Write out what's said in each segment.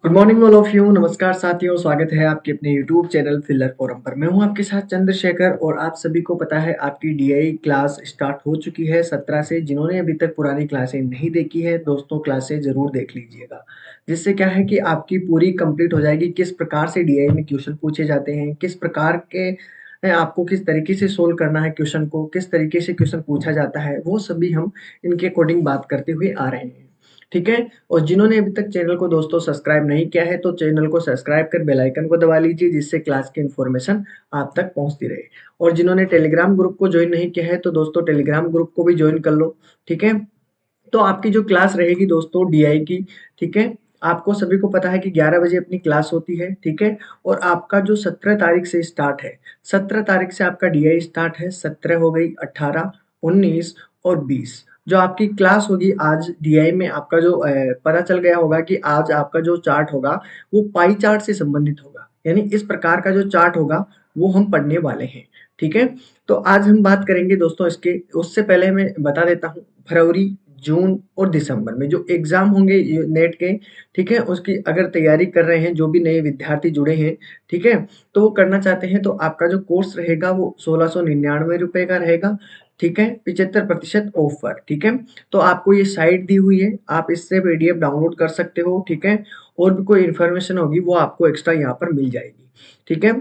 Good morning all of you. नमस्कार साथियों, स्वागत है आपके अपने यूट्यूब चैनल फिलर फोरम पर। मैं हूं आपके साथ चंद्रशेखर और आप सभी को पता है आपकी डीआई क्लास स्टार्ट हो चुकी है 17 से। जिन्होंने अभी तक पुरानी क्लासें नहीं देखी है दोस्तों, क्लासें जरूर देख लीजिएगा। जिससे क्या है कि आपकी पूरी कंप्लीट हो जाएगी। किस प्रकार से डीआई में क्वेश्चन पूछे जाते हैं, किस प्रकार के आपको किस तरीके से सोल्व करना है क्वेश्चन को, किस तरीके से क्वेश्चन पूछा जाता है, वो सभी हम इनके अकॉर्डिंग बात करते हुए आ रहे हैं। ठीक है। और जिन्होंने अभी तक चैनल को दोस्तों सब्सक्राइब नहीं किया है तो चैनल को सब्सक्राइब कर बेल आइकन को दबा लीजिए, जिससे क्लास की इन्फॉर्मेशन आप तक पहुंचती रहे। और जिन्होंने टेलीग्राम ग्रुप को ज्वाइन नहीं किया है तो दोस्तों टेलीग्राम ग्रुप को भी ज्वाइन कर लो। ठीक है। तो आपकी जो क्लास रहेगी दोस्तों डीआई की, ठीक है, आपको सभी को पता है कि 11 बजे अपनी क्लास होती है। ठीक है। और आपका जो 17 तारीख से स्टार्ट है, 17 तारीख से आपका डीआई स्टार्ट है। 17 हो गई, 18, 19 और 20 जो आपकी क्लास होगी आज डीआई में। आपका जो पता चल गया होगा कि आज आपका जो चार्ट होगा वो पाई चार्ट से संबंधित होगा, यानी इस प्रकार का जो चार्ट होगा वो हम पढ़ने वाले हैं। ठीक है। तो आज हम बात करेंगे दोस्तों इसके। उससे पहले मैं बता देता हूँ, फरवरी, जून और दिसंबर में जो एग्जाम होंगे ये नेट के, ठीक है, उसकी अगर तैयारी कर रहे हैं जो भी नए विद्यार्थी जुड़े हैं, ठीक है, तो वो करना चाहते हैं तो आपका जो कोर्स रहेगा वो 1699 रुपए का रहेगा। ठीक है, 75% ऑफ पर। ठीक है। तो आपको ये साइट दी हुई है, आप इससे पीडीएफ डाउनलोड कर सकते हो। ठीक है। और भी कोई इन्फॉर्मेशन होगी वो आपको एक्स्ट्रा यहाँ पर मिल जाएगी। ठीक है।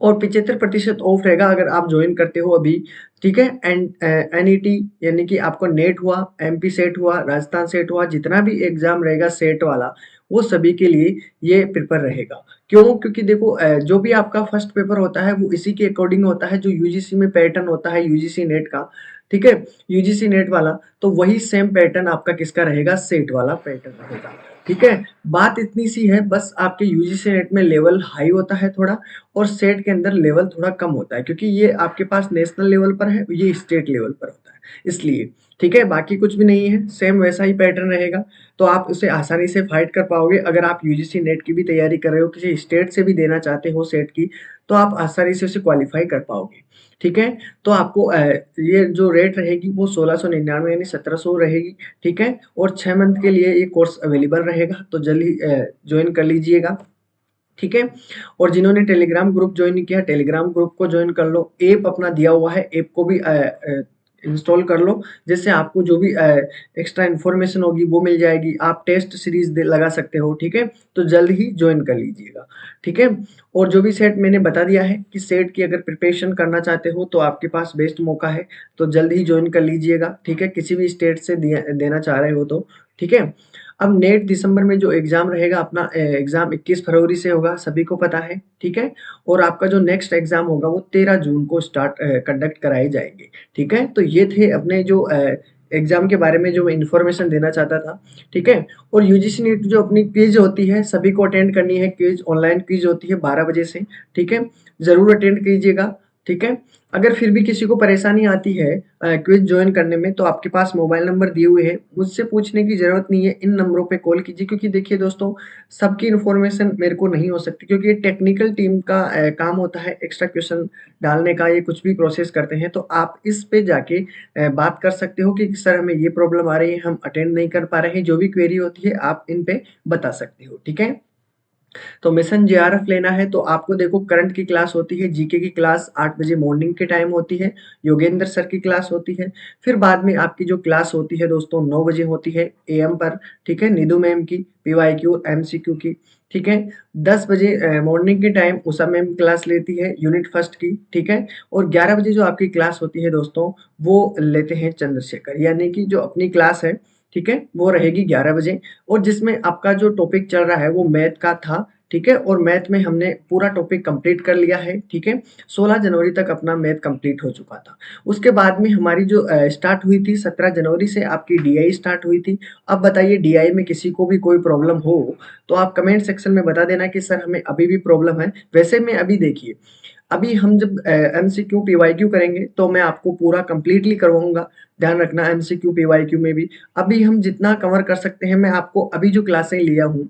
और 75% ऑफ रहेगा अगर आप ज्वाइन करते हो अभी। ठीक है। एंड एनईटी यानी कि आपको नेट हुआ, एमपी सेट हुआ, राजस्थान सेट हुआ, जितना भी एग्जाम रहेगा सेट वाला, वो सभी के लिए ये पेपर रहेगा। क्यों? क्योंकि देखो जो भी आपका फर्स्ट पेपर होता है वो इसी के अकॉर्डिंग होता है जो यूजीसी में पैटर्न होता है यूजीसी नेट का। ठीक है। यूजीसी नेट वाला, तो वही सेम पैटर्न आपका किसका रहेगा, सेट वाला पैटर्न रहेगा। ठीक है। बात इतनी सी है, बस आपके यूजीसी नेट में लेवल हाई होता है थोड़ा, और सेट के अंदर लेवल थोड़ा कम होता है, क्योंकि ये आपके पास नेशनल लेवल पर है, ये स्टेट लेवल पर होता है इसलिए। ठीक है। बाकी कुछ भी नहीं है, सेम वैसा ही पैटर्न रहेगा। तो आप उसे आसानी से फाइट कर पाओगे। अगर आप यूजीसी नेट की भी तैयारी कर रहे हो, किसी स्टेट से भी देना चाहते हो सेट की, तो आप आसानी से उसे क्वालिफाई कर पाओगे। ठीक है। तो आपको ये जो रेट रहेगी वो 1699 यानी 1700 रहेगी। ठीक है। और 6 मंथ के लिए ये कोर्स अवेलेबल रहेगा, तो जल्दी ज्वाइन कर लीजिएगा। ठीक है। और जिन्होंने टेलीग्राम ग्रुप ज्वाइन किया, टेलीग्राम ग्रुप को ज्वाइन कर लो। ऐप अपना दिया हुआ है, ऐप को भी इंस्टॉल कर लो, जिससे आपको जो भी एक्स्ट्रा इन्फॉर्मेशन होगी वो मिल जाएगी। आप टेस्ट सीरीज लगा सकते हो। ठीक है। तो जल्द ही ज्वाइन कर लीजिएगा। ठीक है। और जो भी सेट मैंने बता दिया है कि सेट की अगर प्रिपरेशन करना चाहते हो तो आपके पास बेस्ट मौका है, तो जल्द ही ज्वाइन कर लीजिएगा। ठीक है। किसी भी स्टेट से देना चाह रहे हो तो। ठीक है। अब नेट दिसंबर में जो एग्जाम रहेगा अपना, एग्जाम 21 फरवरी से होगा, सभी को पता है। ठीक है। और आपका जो नेक्स्ट एग्जाम होगा वो 13 जून को स्टार्ट कंडक्ट कराए जाएंगे। ठीक है। तो ये थे अपने जो एग्जाम के बारे में जो मैं इन्फॉर्मेशन देना चाहता था। ठीक है। और यूजीसी नीट जो अपनी क्विज होती है सभी को अटेंड करनी है। क्विज ऑनलाइन क्विज होती है 12 बजे से। ठीक है। जरूर अटेंड कीजिएगा। ठीक है। अगर फिर भी किसी को परेशानी आती है क्विज ज्वाइन करने में, तो आपके पास मोबाइल नंबर दिए हुए हैं, मुझसे पूछने की ज़रूरत नहीं है, इन नंबरों पे कॉल कीजिए। क्योंकि देखिए दोस्तों, सबकी इन्फॉर्मेशन मेरे को नहीं हो सकती, क्योंकि ये टेक्निकल टीम का काम होता है एक्स्ट्रा क्वेश्चन डालने का, ये कुछ भी प्रोसेस करते हैं। तो आप इस पे जाके बात कर सकते हो कि सर हमें ये प्रॉब्लम आ रही है, हम अटेंड नहीं कर पा रहे हैं। जो भी क्वेरी होती है आप इन पे बता सकते हो। ठीक है। तो मिशन जेआरएफ लेना है तो आपको देखो, करंट की क्लास होती है, जीके की क्लास 8 बजे मॉर्निंग के टाइम होती है, योगेंद्र सर की क्लास होती है। फिर बाद में आपकी जो क्लास होती है दोस्तों 9 बजे होती है एएम पर। ठीक है। निधु मैम की पीवाईक्यू एमसीक्यू की। ठीक है। 10 बजे मॉर्निंग के टाइम उषा मैम क्लास लेती है यूनिट फर्स्ट की। ठीक है। और 11 बजे जो आपकी क्लास होती है दोस्तों वो लेते हैं चंद्रशेखर, यानी कि जो अपनी क्लास है, ठीक है, वो रहेगी 11 बजे। और जिसमें आपका जो टॉपिक चल रहा है वो मैथ का था। ठीक है। और मैथ में हमने पूरा टॉपिक कंप्लीट कर लिया है। ठीक है। 16 जनवरी तक अपना मैथ कंप्लीट हो चुका था। उसके बाद में हमारी जो स्टार्ट हुई थी 17 जनवरी से आपकी डीआई स्टार्ट हुई थी। अब बताइए, डीआई में किसी को भी कोई प्रॉब्लम हो तो आप कमेंट सेक्शन में बता देना कि सर हमें अभी भी प्रॉब्लम है। वैसे में अभी देखिए, अभी हम जब एमसीक्यू पीवाईक्यू करेंगे तो मैं आपको पूरा कंप्लीटली करवाऊंगा। ध्यान रखना, एमसीक्यू पीवाईक्यू में भी अभी हम जितना कवर कर सकते हैं, मैं आपको अभी जो क्लासें लिया हूँ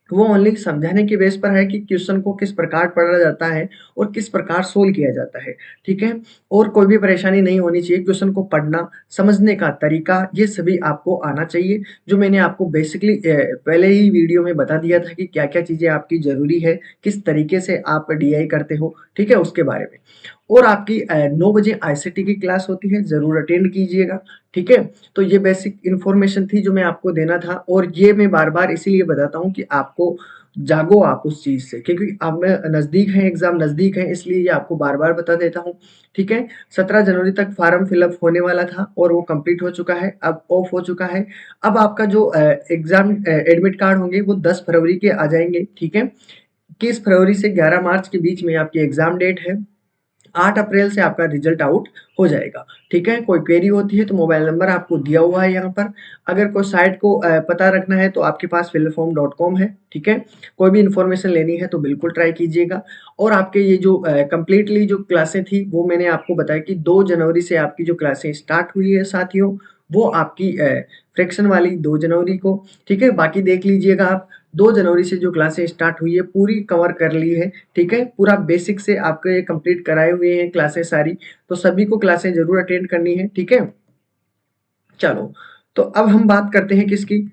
वो ओनली समझाने के बेस पर है कि क्वेश्चन को किस प्रकार पढ़ा जाता है और किस प्रकार सोल्व किया जाता है, ठीक है? और कोई भी परेशानी नहीं होनी चाहिए, क्वेश्चन को पढ़ना, समझने का तरीका ये सभी आपको आना चाहिए, जो मैंने आपको बेसिकली पहले ही वीडियो में बता दिया था कि क्या-क्या चीज़ें आपकी ज़रूरी है, किस तरीके से आप डीआई करते हो, ठीक है? उसके बारे में। और आपकी 9 बजे आईसीटी की क्लास होती है, ज़रूर अटेंड कीजिएगा, ठीक है? तो ये बेसिक इन्फॉर्मेशन थी जो मैं आपको देना था और ये मैं बार-बार इसीलिए बताता हूँ कि आपको जागो आप उस चीज़ से, क्योंकि अब नज़दीक है, एग्ज़ाम नज़दीक है, इसलिए ये आपको बार-बार बता देता हूँ, ठीक है? 17 जनवरी तक फॉर्म फिलअप होने वाला था और वो कंप्लीट हो चुका है, अब ऑफ हो चुका है। अब आपका जो एग्ज़ाम एडमिट कार्ड होंगे वो 10 फरवरी के आ जाएँगे, ठीक है? 21 फरवरी से 11 मार्च के बीच में आपकी एग्ज़ाम डेट है। 8 अप्रैल से आपका रिजल्ट आउट हो जाएगा, ठीक है? कोई क्वेरी होती है तो मोबाइल नंबर आपको दिया हुआ है यहाँ पर। अगर कोई साइट को पता रखना है तो आपके पास fillform.com है, ठीक है? कोई भी इन्फॉर्मेशन लेनी है तो बिल्कुल ट्राई कीजिएगा और आपके ये जो कंप्लीटली जो क्लासें थी वो मैंने आपको बताया कि 2 जनवरी से आपकी जो क्लासें स्टार्ट हुई है साथियों, वो आपकी फ्रैक्शन वाली 2 जनवरी को, ठीक है? बाकी देख लीजिएगा आप 2 जनवरी से जो क्लासें स्टार्ट हुई है पूरी कवर कर ली है, ठीक है? पूरा बेसिक से आपके ये कंप्लीट कराए हुए हैं क्लासें सारी, तो सभी को क्लासें ज़रूर अटेंड करनी है, ठीक है? चलो, तो अब हम बात करते हैं किसकी?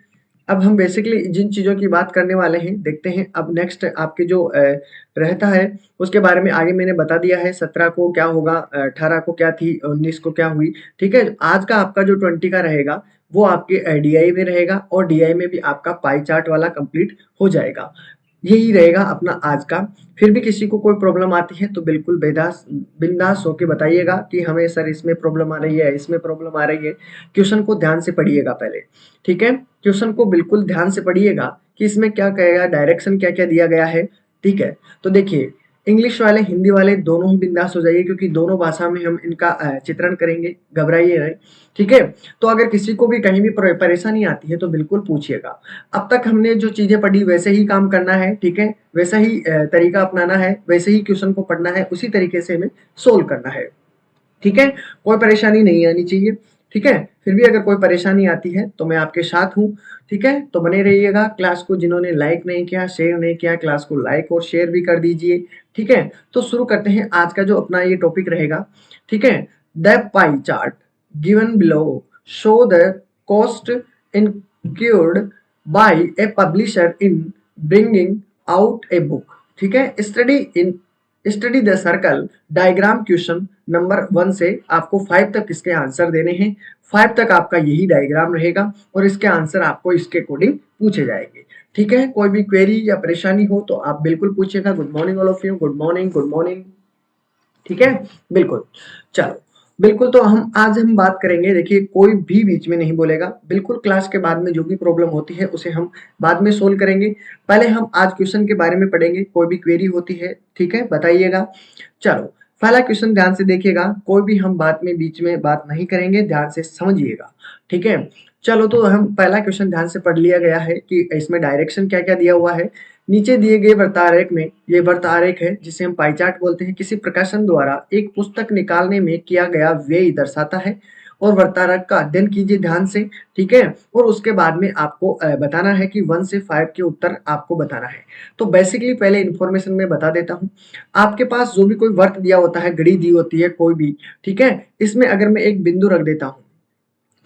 अब हम बेसिकली जिन चीज़ों की बात करने वाले हैं, देखते हैं अब नेक्स्ट आपके जो रहता है, उसके बारे में आगे मैंने बता दिया है 17 को क्या होगा, 18 को क्या थी, 19 को क्या हुई, ठीक है? आज का आपका जो 20 का रहेगा, वो आपके डीआई में रहेगा और डीआई में भी आपका पाई चार्ट वाला कंप्लीट हो जाएगा। यही रहेगा अपना आज का। फिर भी किसी को कोई प्रॉब्लम आती है तो बिल्कुल बिंदास होके बताइएगा कि हमें सर इसमें प्रॉब्लम आ रही है, इसमें प्रॉब्लम आ रही है। क्वेश्चन को ध्यान से पढ़िएगा पहले, ठीक है? क्वेश्चन को बिल्कुल ध्यान से पढ़िएगा कि इसमें क्या कहेगा, डायरेक्शन क्या-क्या दिया गया है, ठीक है? तो देखिए, इंग्लिश वाले, हिंदी वाले दोनों ही बिंदास हो जाइए क्योंकि दोनों भाषा में हम इनका चित्रण करेंगे, घबराइए नहीं, ठीक है? तो अगर किसी को भी कहीं भी परेशानी आती है तो बिल्कुल पूछिएगा। अब तक हमने जो चीज़ें पढ़ी वैसे ही काम करना है, ठीक है? वैसा ही तरीका अपनाना है, वैसे ही क्वेश्चन को पढ़ना है, उसी तरीके से हमें सोल्व करना है। ठीक है? कोई परेशानी नहीं आनी चाहिए, ठीक है? फिर भी अगर कोई परेशानी आती है तो मैं आपके साथ हूँ, ठीक है? तो बने रहिएगा। क्लास को जिन्होंने लाइक नहीं किया, शेयर नहीं किया, क्लास को लाइक और शेयर भी कर दीजिए, ठीक है? तो शुरू करते हैं आज का जो अपना ये टॉपिक रहेगा, ठीक है? The pie chart given below show the cost incurred by a publisher in bringing out a book, ठीक है? Study the circle diagram question number 1 से आपको 5 तक इसके आंसर देने हैं। 5 तक आपका यही डायग्राम रहेगा और इसके आंसर आपको इसके अकॉर्डिंग पूछे जाएंगे, ठीक है? कोई भी क्वेरी या परेशानी हो तो आप बिल्कुल पूछिएगा। Good morning all of you, good morning, good morning, ठीक है? बिल्कुल। चलो, बिल्कुल तो हम बात करेंगे, देखिए कोई भी बीच में नहीं बोलेगा, बिल्कुल क्लास के बाद में जो भी प्रॉब्लम होती है उसे हम बाद में सोल्व करेंगे। पहले हम आज क्वेश्चन के बारे में पढ़ेंगे, कोई भी क्वेरी होती है, ठीक है? बताइएगा। चलो, पहला क्वेश्चन ध्यान से देखिएगा, कोई भी हम बात में बीच में बात नहीं करेंगे, ध्यान से समझिएगा, ठीक है? चलो तो हम पहला क्वेश्चन ध्यान से पढ़ लिया गया है कि इसमें डायरेक्शन क्या-क्या दिया हुआ है। नीचे दिए गए वृत्तारेख में, ये वृत्तारेख है जिसे हम पाई चार्ट बोलते हैं, किसी प्रकाशन द्वारा एक पुस्तक निकालने में किया गया व्यय दर्शाता है और वृत्तारेख का अध्ययन कीजिए ध्यान से, ठीक है? और उसके बाद में आपको बताना है कि 1 से 5 के उत्तर आपको बताना है। तो बेसिकली पहले इन्फॉर्मेशन मैं बता देता हूँ। आपके पास जो भी कोई वर्त दिया होता है, घड़ी दी होती है कोई भी, ठीक है? इसमें अगर मैं एक बिंदु रख देता हूँ,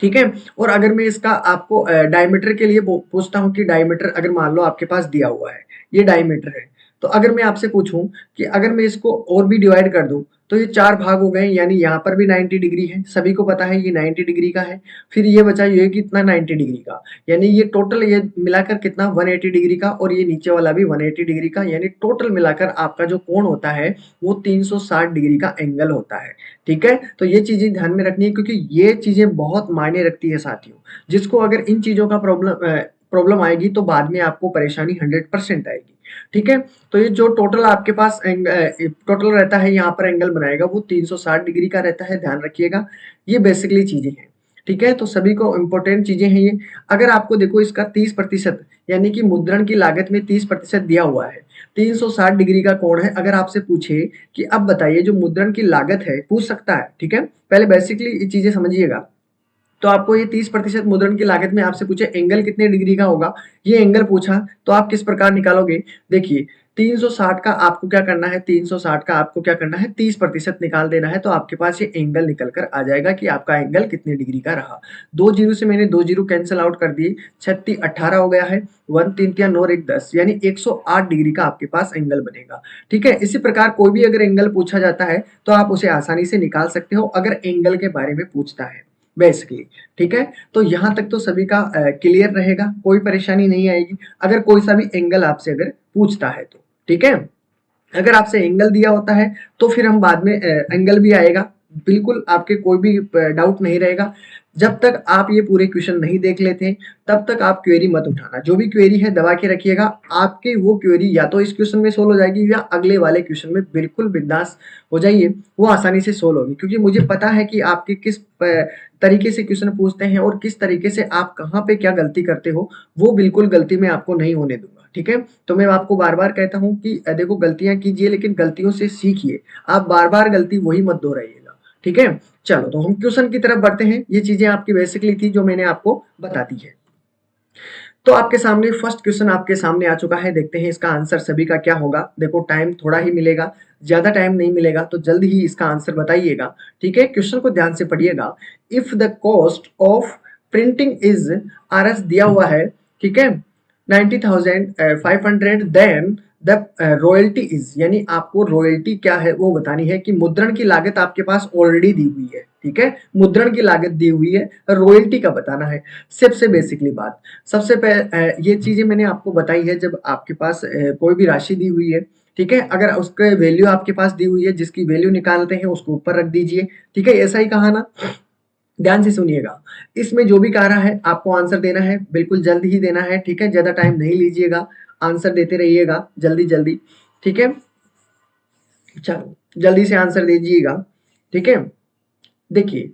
ठीक है? और अगर मैं इसका आपको डायमीटर के लिए पूछता हूँ कि डायमीटर अगर मान लो आपके पास दिया हुआ है, ये डायमीटर है। तो अगर मैं आपसे पूछूँ कि अगर मैं इसको और भी डिवाइड कर दूँ, तो ये 4 भाग हो गए, यानी यहाँ पर भी 90 डिग्री है, सभी को पता है ये 90 डिग्री का है। फिर ये बचा ये कितना 90 डिग्री का, यानी ये टोटल ये मिलाकर कितना 180 डिग्री का और ये नीचे वाला भी 180 डिग्री का, यानी टोटल मिलाकर आपका जो कोण होता है वो 360 डिग्री का एंगल होता है, ठीक है? तो ये चीज़ें ध्यान में रखनी है क्योंकि ये चीज़ें बहुत मायने रखती है साथियों। जिसको अगर इन चीज़ों का प्रॉब्लम आएगी तो बाद में आपको परेशानी 100% आएगी, ठीक है? तो ये जो टोटल आपके पास टोटल रहता है यहाँ पर एंगल बनाएगा वो 360 डिग्री का रहता है, ध्यान रखिएगा। ये बेसिकली चीज़ें हैं, ठीक है? तो सभी को इम्पोर्टेंट चीज़ें हैं ये। अगर आपको देखो इसका 30% यानी कि मुद्रण की लागत में 30% दिया हुआ है, 360 डिग्री का कोण है। अगर आपसे पूछे कि अब बताइए जो मुद्रण की लागत है, पूछ सकता है, ठीक है? पहले बेसिकली ये चीज़ें समझिएगा। तो आपको ये 30% मुद्रण की लागत में आपसे पूछे एंगल कितने डिग्री का होगा, ये एंगल पूछा तो आप किस प्रकार निकालोगे? देखिए 360 का आपको क्या करना है, 360 का आपको क्या करना है, 30% निकाल देना है, तो आपके पास ये एंगल निकल कर आ जाएगा कि आपका एंगल कितने डिग्री का रहा। 2 जीरो से मैंने 2 जीरो कैंसल आउट कर दिए, 36 18 हो गया है, 1 3 तिया 9 और 1 10 यानी 108 डिग्री का आपके पास एंगल बनेगा। ठीक है, इसी प्रकार कोई भी अगर एंगल पूछा जाता है तो आप उसे आसानी से निकाल सकते हो अगर एंगल के बारे में पूछता है बेसिकली। ठीक है, तो यहाँ तक तो सभी का क्लियर रहेगा, कोई परेशानी नहीं आएगी अगर कोई सा भी एंगल आपसे अगर पूछता है तो। ठीक है, अगर आपसे एंगल दिया होता है तो फिर हम बाद में एंगल भी आएगा, बिल्कुल आपके कोई भी डाउट नहीं रहेगा। जब तक आप ये पूरे क्वेश्चन नहीं देख लेते तब तक आप क्वेरी मत उठाना, जो भी क्वेरी है दबा के रखिएगा, आपकी वो क्वेरी या तो इस क्वेश्चन में सोल्व हो जाएगी या अगले वाले क्वेश्चन में बिल्कुल बिंदास हो जाइए, वो आसानी से सोल्व होगी, क्योंकि मुझे पता है कि आपके किस तरीके से क्वेश्चन पूछते हैं और किस तरीके से आप कहाँ पे क्या गलती करते हो, वो बिल्कुल गलती मैं आपको नहीं होने दूंगा। ठीक है, तो मैं आपको बार बार कहता हूँ कि देखो गलतियां कीजिए लेकिन गलतियों से सीखिए, आप बार बार गलती वही मत दोहराइएगा। ठीक है, चलो तो हम क्वेश्चन की तरफ बढ़ते हैं, ये चीजें आपकी बेसिकली थी जो मैंने आपको बता दी है। तो आपके सामने फर्स्ट क्वेश्चन आपके सामने आ चुका है, देखते हैं इसका आंसर सभी का क्या होगा। देखो टाइम थोड़ा ही मिलेगा, ज्यादा टाइम नहीं मिलेगा, तो जल्द ही इसका आंसर बताइएगा। ठीक है, क्वेश्चन को ध्यान से पढ़िएगा। If the cost of printing is RS दिया हुआ है, ठीक है, 90,500, देन द रॉयल्टी इज, यानी आपको रॉयल्टी क्या है वो बतानी है कि मुद्रण की लागत आपके पास ऑलरेडी दी हुई है। ठीक है, मुद्रण की लागत दी हुई है, रॉयल्टी का बताना है। सबसे बेसिकली बात, सबसे पहले ये चीजें मैंने आपको बताई है, जब आपके पास कोई भी राशि दी हुई है, ठीक है, अगर उसके वैल्यू आपके पास दी हुई है, जिसकी वैल्यू निकालते हैं उसको ऊपर रख दीजिए। ठीक है, ऐसा ही कहा ना, ध्यान से सुनिएगा, इसमें जो भी कह रहा है आपको आंसर देना है, बिल्कुल जल्द ही देना है। ठीक है, ज्यादा टाइम नहीं लीजिएगा, आंसर देते रहिएगा जल्दी जल्दी। ठीक है, चलो जल्दी से आंसर दीजिएगा। ठीक है, देखिए,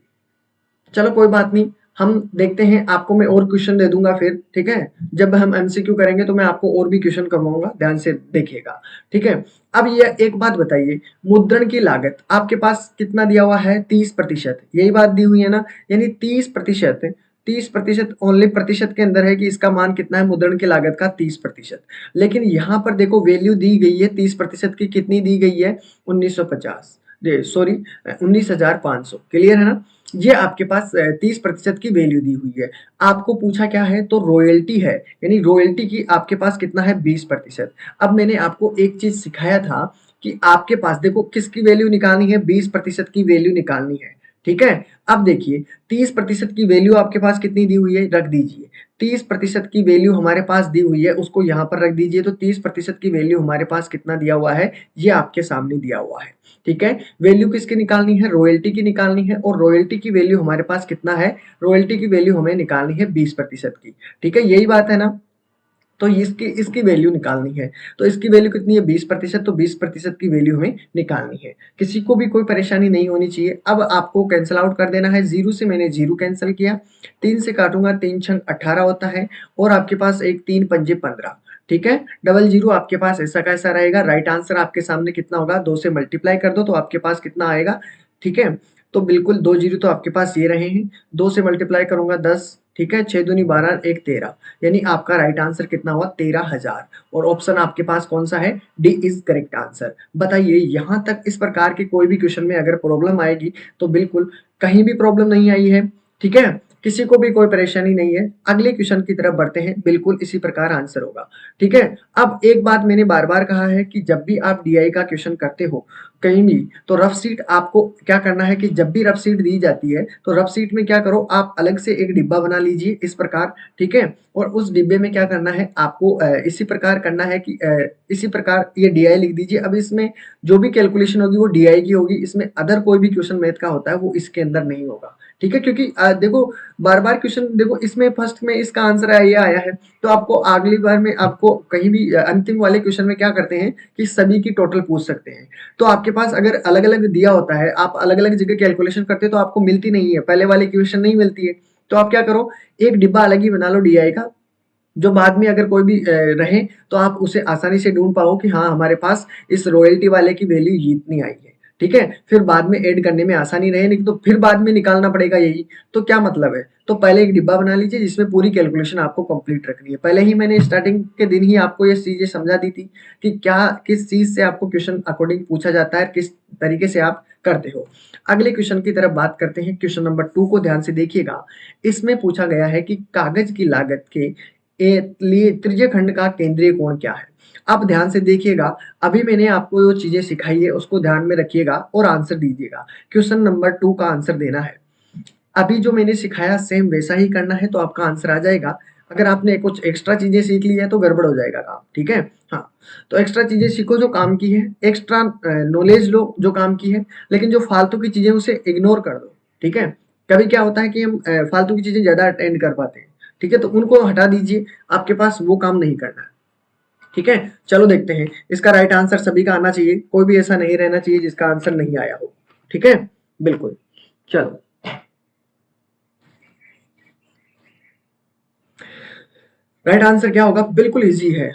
चलो कोई बात नहीं, हम देखते हैं, आपको मैं और क्वेश्चन दे दूंगा फिर। ठीक है, जब हम एमसीक्यू करेंगे तो मैं आपको और भी क्वेश्चन करवाऊंगा, ध्यान से देखिएगा। ठीक है, अब ये एक बात बताइए, मुद्रण की लागत आपके पास कितना दिया हुआ है, 30%, यही बात दी हुई है ना, यानी 30%, 30% ओनली प्रतिशत के अंदर है कि इसका मान कितना है, मुद्रण की लागत का 30%। लेकिन यहाँ पर देखो वैल्यू दी गई है 30% की, कितनी दी गई है, 1950, सॉरी 19,500, क्लियर है ना। ये आपके पास 30% की वैल्यू दी हुई है। आपको पूछा क्या है, तो रॉयल्टी है, यानी रॉयल्टी की आपके पास कितना है, 20%। अब मैंने आपको एक चीज सिखाया था कि आपके पास देखो किसकी वैल्यू निकालनी है, 20% की वैल्यू निकालनी है। ठीक है, अब देखिए 30% की वैल्यू आपके पास कितनी दी हुई है, रख दीजिए। 30% की वैल्यू हमारे पास दी हुई है, उसको यहाँ पर रख दीजिए। तो 30% की वैल्यू हमारे पास कितना दिया हुआ है, ये आपके सामने दिया हुआ है। ठीक है, वैल्यू किसकी निकालनी है, रॉयल्टी की निकालनी है, और रॉयल्टी की वैल्यू हमारे पास कितना है, रॉयल्टी की वैल्यू हमें निकालनी है 20% की। ठीक है, यही बात है ना, तो इसकी इसकी वैल्यू निकालनी है। तो इसकी वैल्यू कितनी है, 20%, तो 20% की वैल्यू हमें निकालनी है। किसी को भी कोई परेशानी नहीं होनी चाहिए। अब आपको कैंसिल आउट कर देना है, जीरो से मैंने जीरो कैंसिल किया, 3 से काटूंगा, 3 छंग 18 होता है, और आपके पास एक 3 पंजे 15। ठीक है, डबल जीरो आपके पास ऐसा कैसा रहेगा, राइट आंसर आपके सामने कितना होगा, 2 से मल्टीप्लाई कर दो तो आपके पास कितना आएगा। ठीक है, तो बिल्कुल 2 जीरो तो आपके पास ये रहे हैं, 2 से मल्टीप्लाई करूंगा 10, ठीक है, 6 दूनी 12, 1 13, यानी आपका राइट आंसर कितना हुआ, 13,000। और ऑप्शन आपके पास कौन सा है, डी इज करेक्ट आंसर। बताइए, यहां तक इस प्रकार के कोई भी क्वेश्चन में अगर प्रॉब्लम आएगी तो बिल्कुल कहीं भी प्रॉब्लम नहीं आई है। ठीक है, किसी को भी कोई परेशानी नहीं है। अगले क्वेश्चन की तरफ बढ़ते हैं, बिल्कुल इसी प्रकार आंसर होगा। ठीक है, अब एक बात मैंने बार बार कहा है कि जब भी आप डीआई का क्वेश्चन करते हो कहीं भी, तो रफ सीट आपको क्या करना है कि जब भी रफ सीट दी जाती है तो रफ सीट में क्या करो, आप अलग से एक डिब्बा बना लीजिए इस प्रकार। ठीक है, और उस डिब्बे में क्या करना है आपको, इसी प्रकार करना है कि इसी प्रकार ये डीआई लिख दीजिए। अब इसमें जो भी कैलकुलेशन होगी वो डीआई की होगी, इसमें अदर कोई भी क्वेश्चन मैथ का होता है वो इसके अंदर नहीं होगा। ठीक है, क्योंकि देखो बार बार क्वेश्चन, देखो इसमें फर्स्ट में इसका आंसर ये आया है, तो आपको अगली बार में आपको कहीं भी अंतिम वाले क्वेश्चन में क्या करते हैं कि सभी की टोटल पूछ सकते हैं। तो आपके पास अगर अलग अलग दिया होता है, आप अलग अलग जगह कैलकुलेशन करते हो तो आपको मिलती नहीं है, पहले वाले क्वेश्चन नहीं मिलती है। तो आप क्या करो, एक डिब्बा अलग ही बना लो डीआई का, जो बाद में अगर कोई भी रहे तो आप उसे आसानी से ढूंढ पाओ कि हाँ हमारे पास इस रॉयल्टी वाले की वैल्यू इतनी आई है। ठीक है, फिर बाद में ऐड करने में आसानी रहे, नहीं तो फिर बाद में निकालना पड़ेगा यही, तो क्या मतलब है? तो पहले एक डिब्बा बना लीजिए जिसमें पूरी कैलकुलेशन आपको कंप्लीट रखनी है। पहले ही मैंने स्टार्टिंग के दिन ही आपको ये चीजें समझा दी थी कि क्या किस चीज से आपको क्वेश्चन अकॉर्डिंग पूछा जाता है, किस तरीके से आप करते हो। अगले क्वेश्चन की तरफ बात करते हैं। क्वेश्चन नंबर 2 को ध्यान से देखिएगा। इसमें पूछा गया है कि कागज की लागत के लिए त्रिज्य खंड का केंद्रीय कोण क्या है। अब ध्यान से देखिएगा, अभी मैंने आपको जो चीजें सिखाई है उसको ध्यान में रखिएगा और आंसर दीजिएगा। क्वेश्चन नंबर 2 का आंसर देना है। अभी जो मैंने सिखाया सेम वैसा ही करना है तो आपका आंसर आ जाएगा। अगर आपने कुछ एक्स्ट्रा चीजें सीख ली है तो गड़बड़ हो जाएगा काम, ठीक है। हाँ, तो एक्स्ट्रा चीजें सीखो जो काम की है, एक्स्ट्रा नॉलेज लो जो काम की है, लेकिन जो फालतू की चीजें उसे इग्नोर कर दो, ठीक है। कभी क्या होता है कि हम फालतू की चीजें ज्यादा अटेंड कर पाते हैं, ठीक है, तो उनको हटा दीजिए, आपके पास वो काम नहीं करना है, ठीक है। चलो देखते हैं, इसका राइट आंसर सभी का आना चाहिए, कोई भी ऐसा नहीं रहना चाहिए जिसका आंसर नहीं आया हो, ठीक है, बिल्कुल। चलो, राइट आंसर क्या होगा? बिल्कुल इजी है,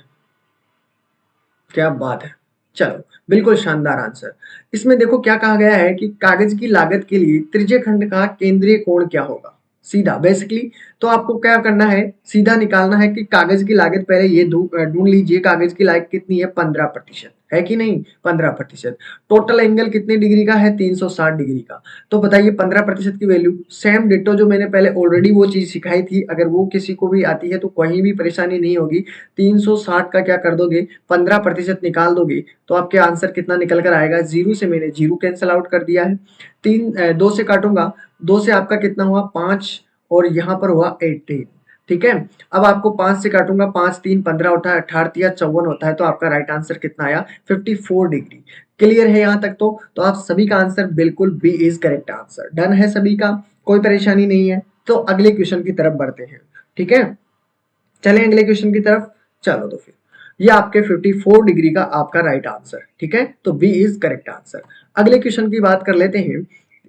क्या बात है। चलो, बिल्कुल शानदार आंसर। इसमें देखो क्या कहा गया है कि कागज की लागत के लिए त्रिज्य खंड का केंद्रीय कोण क्या होगा। सीधा बेसिकली तो आपको क्या करना है, सीधा निकालना है कि कागज की लागत, पहले ये ढूंढ लीजिए कागज की लागत कितनी है, 15%, है कि नहीं, 15%। टोटल एंगल कितने डिग्री का है, 360 डिग्री का। तो बताइए 15% की वैल्यू, सेम डिटो जो मैंने पहले ऑलरेडी वो चीज सिखाई थी, अगर वो किसी को भी आती है तो कहीं भी परेशानी नहीं होगी। 360 का क्या कर दोगे, 15% निकाल दोगे तो आपके आंसर कितना निकल कर आएगा। जीरो से मैंने जीरो कैंसिल आउट कर दिया है, दो से काटूंगा, दो से आपका कितना हुआ, 5, और यहाँ पर हुआ 18, ठीक है। अब आपको 5 से काटूंगा, 5 3 15 होता है, 18 या 54 होता है, तो आपका राइट आंसर कितना आया, 54 डिग्री। क्लियर है यहाँ तक? तो आप सभी का आंसर बिल्कुल B is correct answer. Done है सभी का, कोई परेशानी नहीं है। तो अगले क्वेश्चन की तरफ बढ़ते हैं, ठीक है, चलें अगले क्वेश्चन की तरफ। चलो तो फिर ये आपके 54 डिग्री का आपका राइट आंसर, ठीक है, तो बी इज करेक्ट आंसर। अगले क्वेश्चन की बात कर लेते हैं,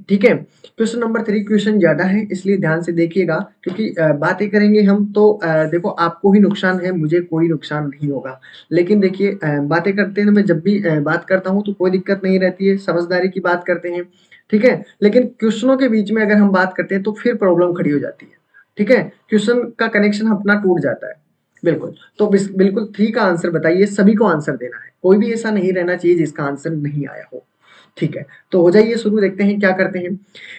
ठीक है। क्वेश्चन नंबर 3 क्वेश्चन ज्यादा है इसलिए ध्यान से देखिएगा, क्योंकि बातें करेंगे हम तो देखो आपको ही नुकसान है, मुझे कोई नुकसान नहीं होगा। लेकिन देखिए बातें करते हैं, मैं जब भी बात करता हूँ तो कोई दिक्कत नहीं रहती है, समझदारी की बात करते हैं, ठीक है। लेकिन क्वेश्चनों के बीच में अगर हम बात करते हैं तो फिर प्रॉब्लम खड़ी हो जाती है, ठीक है, क्वेश्चन का कनेक्शन अपना टूट जाता है। बिल्कुल, तो बिल्कुल 3 का आंसर बताइए, सभी को आंसर देना है, कोई भी ऐसा नहीं रहना चाहिए जिसका आंसर नहीं आया हो, ठीक है। तो हो जाइए शुरू, देखते हैं क्या करते हैं।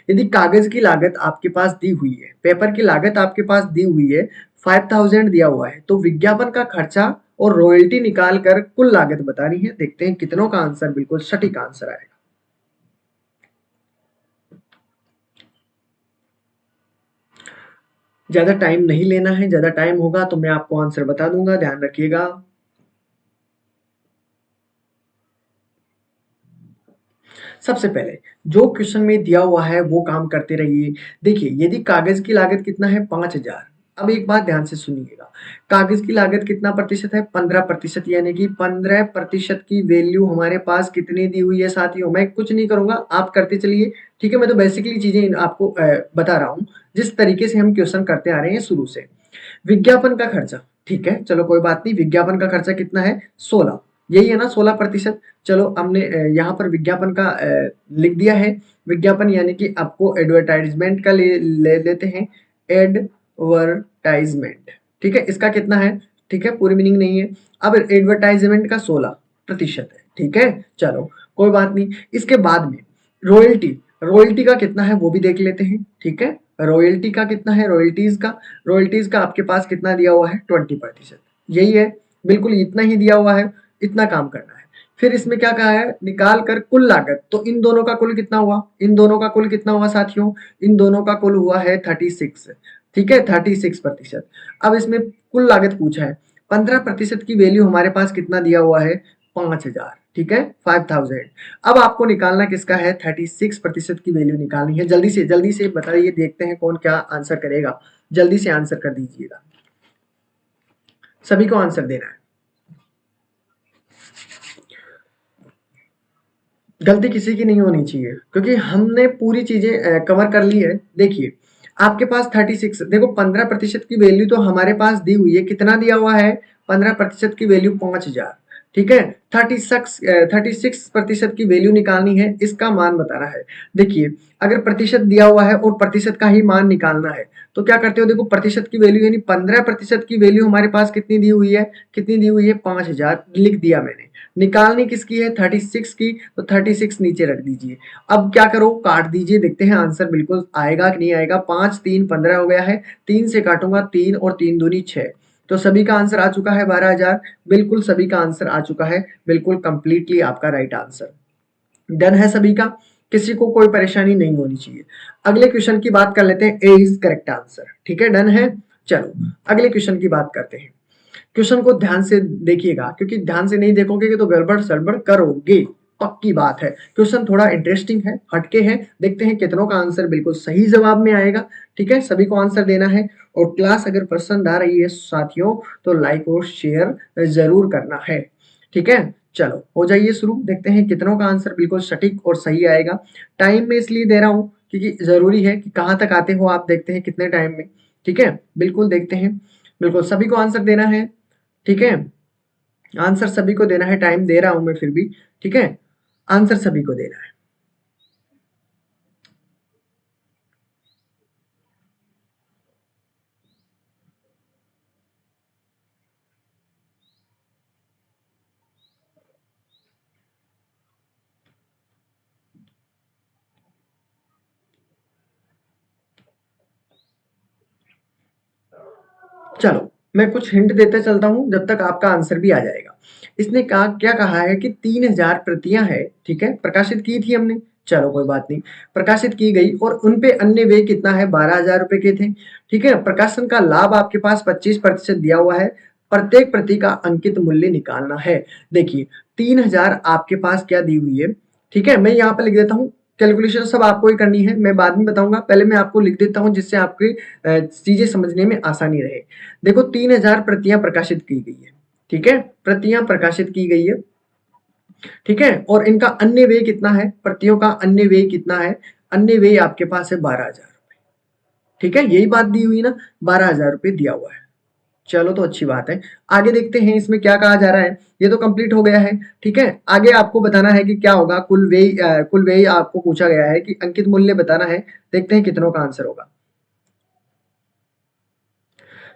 यदि कागज की लागत आपके पास दी हुई है, पेपर की लागत आपके पास दी हुई है, 5000 दिया हुआ है, तो विज्ञापन का खर्चा और रॉयल्टी निकाल कर कुल लागत बतानी है। देखते हैं कितनों का आंसर बिल्कुल सटीक आंसर आएगा। ज्यादा टाइम नहीं लेना है, ज्यादा टाइम होगा तो मैं आपको आंसर बता दूंगा, ध्यान रखिएगा। सबसे पहले जो क्वेश्चन में दिया हुआ है वो काम करते रहिए। देखिए यदि कागज की लागत कितना है, 5000। अब एक बात ध्यान से सुनिएगा, कागज की लागत कितना प्रतिशत है, 15%, यानी कि 15% की वैल्यू हमारे पास कितनी दी हुई है साथियों। मैं कुछ नहीं करूंगा, आप करते चलिए, ठीक है। मैं तो बेसिकली चीजें आपको बता रहा हूँ जिस तरीके से हम क्वेश्चन करते आ रहे हैं शुरू से। विज्ञापन का खर्चा, ठीक है, चलो कोई बात नहीं, विज्ञापन का खर्चा कितना है, 16, यही है ना 16%। चलो हमने यहाँ पर विज्ञापन का लिख दिया है। विज्ञापन यानी कि आपको एडवर्टाइजमेंट का ले लेते हैं, एडवर्टाइजमेंट, ठीक है, इसका कितना है, ठीक है, पूरी मीनिंग नहीं है। अब एडवर्टाइजमेंट का 16% है, ठीक है, चलो कोई बात नहीं। इसके बाद में रॉयल्टी, रॉयल्टी का कितना है वो भी देख लेते हैं, ठीक है। रॉयल्टी का कितना है, रॉयल्टीज का आपके पास कितना दिया हुआ है, 20%, यही है, बिल्कुल इतना ही दिया हुआ है, इतना काम करना है। फिर इसमें क्या कहा है, निकाल कर कुल लागत, तो इन दोनों का कुल कितना हुआ, इन दोनों का कुल कितना हुआ साथियों, इन दोनों का कुल हुआ है 36, ठीक है, 36%। अब इसमें कुल लागत पूछा है, 15% की वैल्यू हमारे पास कितना दिया हुआ है, 5000, ठीक है, 5000। अब आपको निकालना किसका है, 36% की वैल्यू निकालनी है। जल्दी से बताइए, देखते हैं कौन क्या आंसर करेगा, जल्दी से आंसर कर दीजिएगा, सभी को आंसर देना है। गलती किसी की नहीं होनी चाहिए क्योंकि हमने पूरी चीजें कवर कर ली है। देखिए आपके पास 36, देखो 15% की वैल्यू तो हमारे पास दी हुई है, कितना दिया हुआ है, 15% की वैल्यू 5000, ठीक है। 36% की वैल्यू निकालनी है, इसका मान बताना है। देखिए, अगर प्रतिशत दिया हुआ है और प्रतिशत का ही मान निकालना है तो क्या करते हो, देखो प्रतिशत की वैल्यू यानी 15% की वैल्यू हमारे पास कितनी दी हुई है, कितनी दी हुई है 5000 लिख दिया मैंने। निकालनी किसकी है 36 की, तो 36 नीचे रख दीजिए। अब क्या करो, काट दीजिए, देखते हैं आंसर बिल्कुल आएगा कि नहीं आएगा। 5 3 15 हो गया है, 3 से काटूंगा 3 और 3 दूनी 6, तो सभी का आंसर आ चुका है 12,000। बिल्कुल सभी का आंसर आ चुका है, बिल्कुल कंप्लीटली आपका राइट आंसर। डन है सभी का, किसी को कोई परेशानी नहीं होनी चाहिए। अगले क्वेश्चन की बात कर लेते हैं, ए इज करेक्ट आंसर। ठीक है, डन है। चलो अगले क्वेश्चन की बात करते हैं। क्वेश्चन को ध्यान से देखिएगा, क्योंकि ध्यान से नहीं देखोगे तो गड़बड़ सड़बड़ करोगे, पक्की बात है। क्वेश्चन थोड़ा इंटरेस्टिंग है, हटके है, देखते हैं कितनों का आंसर बिल्कुल सही जवाब में आएगा। ठीक है, सभी को आंसर देना है। और क्लास अगर पसंद आ रही है साथियों तो लाइक और शेयर जरूर करना है। ठीक है, चलो हो जाइए शुरू, देखते हैं कितनों का आंसर बिल्कुल सटीक और सही आएगा। टाइम में इसलिए दे रहा हूं क्योंकि जरूरी है कि कहां तक आते हो आप, देखते हैं कितने टाइम में। ठीक है, बिल्कुल देखते हैं, बिल्कुल सभी को आंसर देना है। ठीक है, आंसर सभी को देना है, टाइम दे रहा हूं मैं फिर भी। ठीक है, आंसर सभी को देना है। चलो मैं कुछ हिंट देते चलता हूं जब तक आपका आंसर भी आ जाएगा। इसने कहा, क्या कहा है कि 3000 प्रतियां है, ठीक है, प्रकाशित की थी हमने। चलो कोई बात नहीं, प्रकाशित की गई और उनपे अन्य व्यय कितना है, 12,000 रुपए के थे। ठीक है, प्रकाशन का लाभ आपके पास 25% दिया हुआ है, प्रत्येक प्रति का अंकित मूल्य निकालना है। देखिए 3000 आपके पास क्या दी हुई है। ठीक है, मैं यहाँ पे लिख देता हूँ, कैलकुलेशन सब आपको ही करनी है, मैं बाद में बताऊंगा, पहले मैं आपको लिख देता हूँ जिससे आपकी चीजें समझने में आसानी रहे। देखो 3000 प्रतियां प्रकाशित की गई है। ठीक है, प्रतियां प्रकाशित की गई है। ठीक है, और इनका अन्य व्यय कितना है, प्रतियों का अन्य व्यय कितना है, अन्य व्यय आपके पास है 12,000 रुपए। ठीक है, यही बात दी हुई ना, 12,000 रुपए दिया हुआ है। चलो तो अच्छी बात है, आगे देखते हैं इसमें क्या कहा जा रहा है। ये तो कंप्लीट हो गया है। ठीक है, आगे आपको बताना है कि क्या होगा, कुल व्यय आपको पूछा गया है कि अंकित मूल्य बताना है। देखते हैं कितनों का आंसर होगा।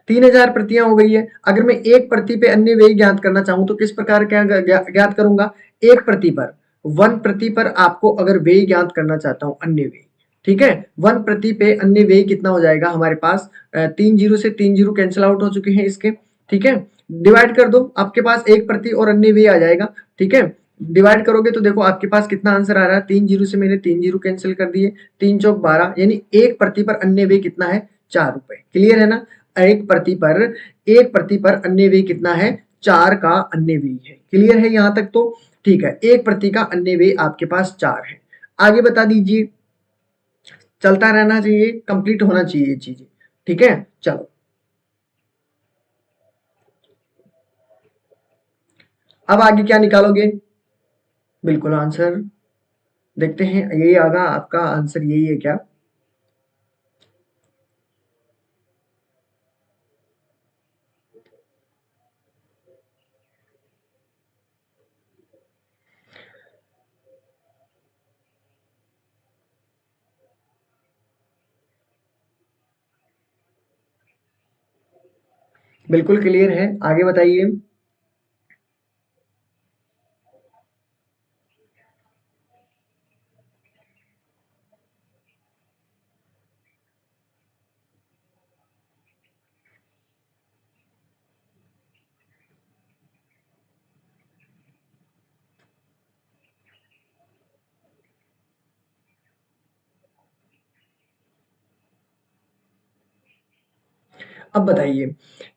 3000 प्रतियां हो गई है। अगर मैं एक प्रति पे अन्य व्यय ज्ञात करना चाहूं तो किस प्रकार क्या ज्ञात करूंगा, एक प्रति पर, वन प्रति पर आपको अगर व्यय ज्ञात करना चाहता हूं अन्य व्यय। ठीक है, वन प्रति पे अन्य व्यय कितना हो जाएगा हमारे पास, 3 जीरो से 3 जीरो कैंसिल आउट हो चुके हैं इसके। ठीक है, डिवाइड कर दो, आपके पास एक प्रति और अन्य व्यय आ जाएगा। ठीक है, डिवाइड करोगे तो देखो आपके पास कितना आंसर आ रहा है, 3 जीरो से मैंने 3 जीरो कैंसिल कर दिए, 3 चौक 12, यानी एक प्रति पर अन्य व्यय कितना है, 4 रुपए। क्लियर है ना, एक प्रति पर, एक प्रति पर अन्य व्यय कितना है, 4 का अन्य व्यय है। क्लियर है यहां तक तो, ठीक है, एक प्रति का अन्य व्यय आपके पास 4 है। आगे बता दीजिए, चलता रहना चाहिए, कंप्लीट होना चाहिए ये चीजें। ठीक है, चलो अब आगे क्या निकालोगे, बिल्कुल आंसर देखते हैं, यही आगा आपका आंसर, यही है क्या। बिल्कुल क्लियर है, आगे बताइए। अब बताइए,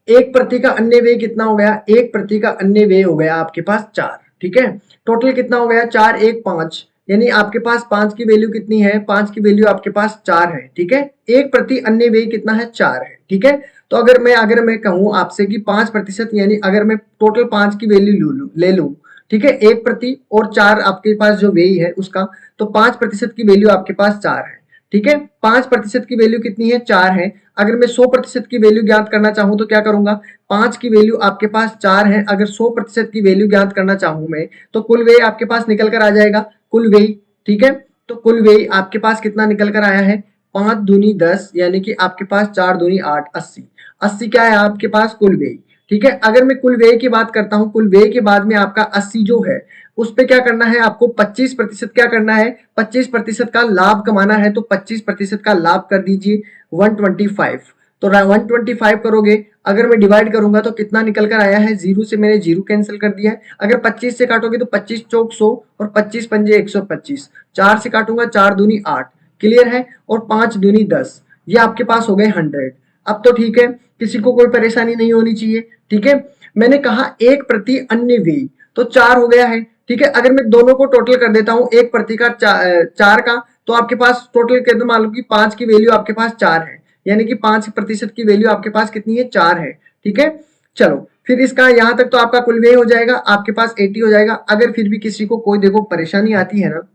एक प्रति का अन्य व्यय कितना हो गया, एक प्रति का अन्य व्यय हो गया आपके पास 4। ठीक है, टोटल कितना हो गया, 4 1 5, यानी आपके पास 5 की वैल्यू कितनी है, 5 की वैल्यू आपके पास 4 है। ठीक है, एक प्रति अन्य व्यय कितना है, 4 है। ठीक है, तो अगर मैं कहूं आपसे कि 5% यानी अगर मैं टोटल 5 की वैल्यू ले लूं, ठीक है, एक प्रति और 4 आपके पास जो व्यय है उसका, तो 5% की वैल्यू आपके पास 4 है। ठीक है, 5% की वैल्यू कितनी है, 4 है। अगर मैं 100% की वैल्यू ज्ञात करना चाहूं तो क्या करूंगा, 5 की वैल्यू आपके पास 4 है, अगर 100% की वैल्यू ज्ञात करना चाहूं मैं तो कुल व्यय आपके पास निकल कर आ जाएगा, कुल व्यय। ठीक है, तो कुल व्यय आपके पास कितना निकल कर आया है, 5 दूनी 10, यानी कि आपके पास 4 दूनी 8, 80। 80 क्या है आपके पास, कुल व्यय। ठीक है, अगर मैं कुल व्यय की बात करता हूं, कुल व्यय के बाद में आपका 80 जो है उस पे क्या करना है आपको, 25% क्या करना है, 25% का लाभ कमाना है, तो 25% का लाभ कर दीजिए 125। तो 125 करोगे, अगर मैं डिवाइड करूंगा तो कितना निकल कर आया है, जीरो से मैंने जीरो कैंसिल कर दिया है, अगर 25 से काटोगे तो 25 चौक 100 और 25 पंजे 125, 4 से काटूंगा 4 दूनी 8, क्लियर है, और 5 दूनी 10, ये आपके पास हो गए 100। अब तो ठीक है, किसी को कोई परेशानी नहीं होनी चाहिए। ठीक है, मैंने कहा एक प्रति अन्य व्यय, तो 4 हो गया है। ठीक है, अगर मैं दोनों को टोटल कर देता हूं, एक प्रति का 4 का, तो आपके पास टोटल कर दो, मान लो कि 5 की वैल्यू आपके पास 4 है, यानी कि 5% की वैल्यू आपके पास कितनी है, 4 है। ठीक है, चलो फिर इसका यहां तक तो आपका कुल व्यय हो जाएगा, आपके पास 80 हो जाएगा। अगर फिर भी किसी को कोई देखो परेशानी आती है ना,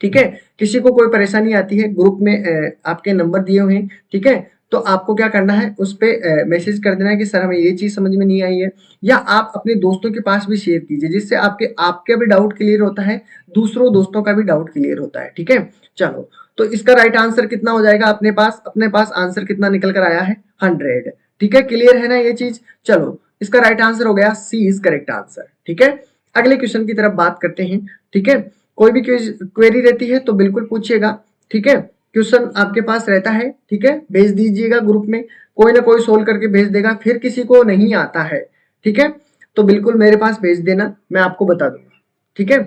ठीक है, किसी को कोई परेशानी आती है, ग्रुप में आपके नंबर दिए हुए हैं। ठीक है, तो आपको क्या करना है, उस पे मैसेज कर देना है कि सर हमें ये चीज समझ में नहीं आई है, या आप अपने दोस्तों के पास भी शेयर कीजिए, जिससे आपके आपका भी डाउट क्लियर होता है, दूसरों दोस्तों का भी डाउट क्लियर होता है। ठीक है, चलो तो इसका राइट आंसर कितना हो जाएगा, अपने पास आंसर कितना निकल कर आया है, 100। ठीक है, क्लियर है ना ये चीज। चलो इसका राइट आंसर हो गया सी इज करेक्ट आंसर। ठीक है, अगले क्वेश्चन की तरफ बात करते हैं। ठीक है, कोई भी क्वेरी रहती है तो बिल्कुल पूछिएगा। ठीक है, क्वेश्चन आपके पास रहता है, ठीक है, भेज दीजिएगा ग्रुप में, कोई ना कोई सोल्व करके भेज देगा। फिर किसी को नहीं आता है, ठीक है, तो बिल्कुल मेरे पास भेज देना, मैं आपको बता दूंगा। ठीक है,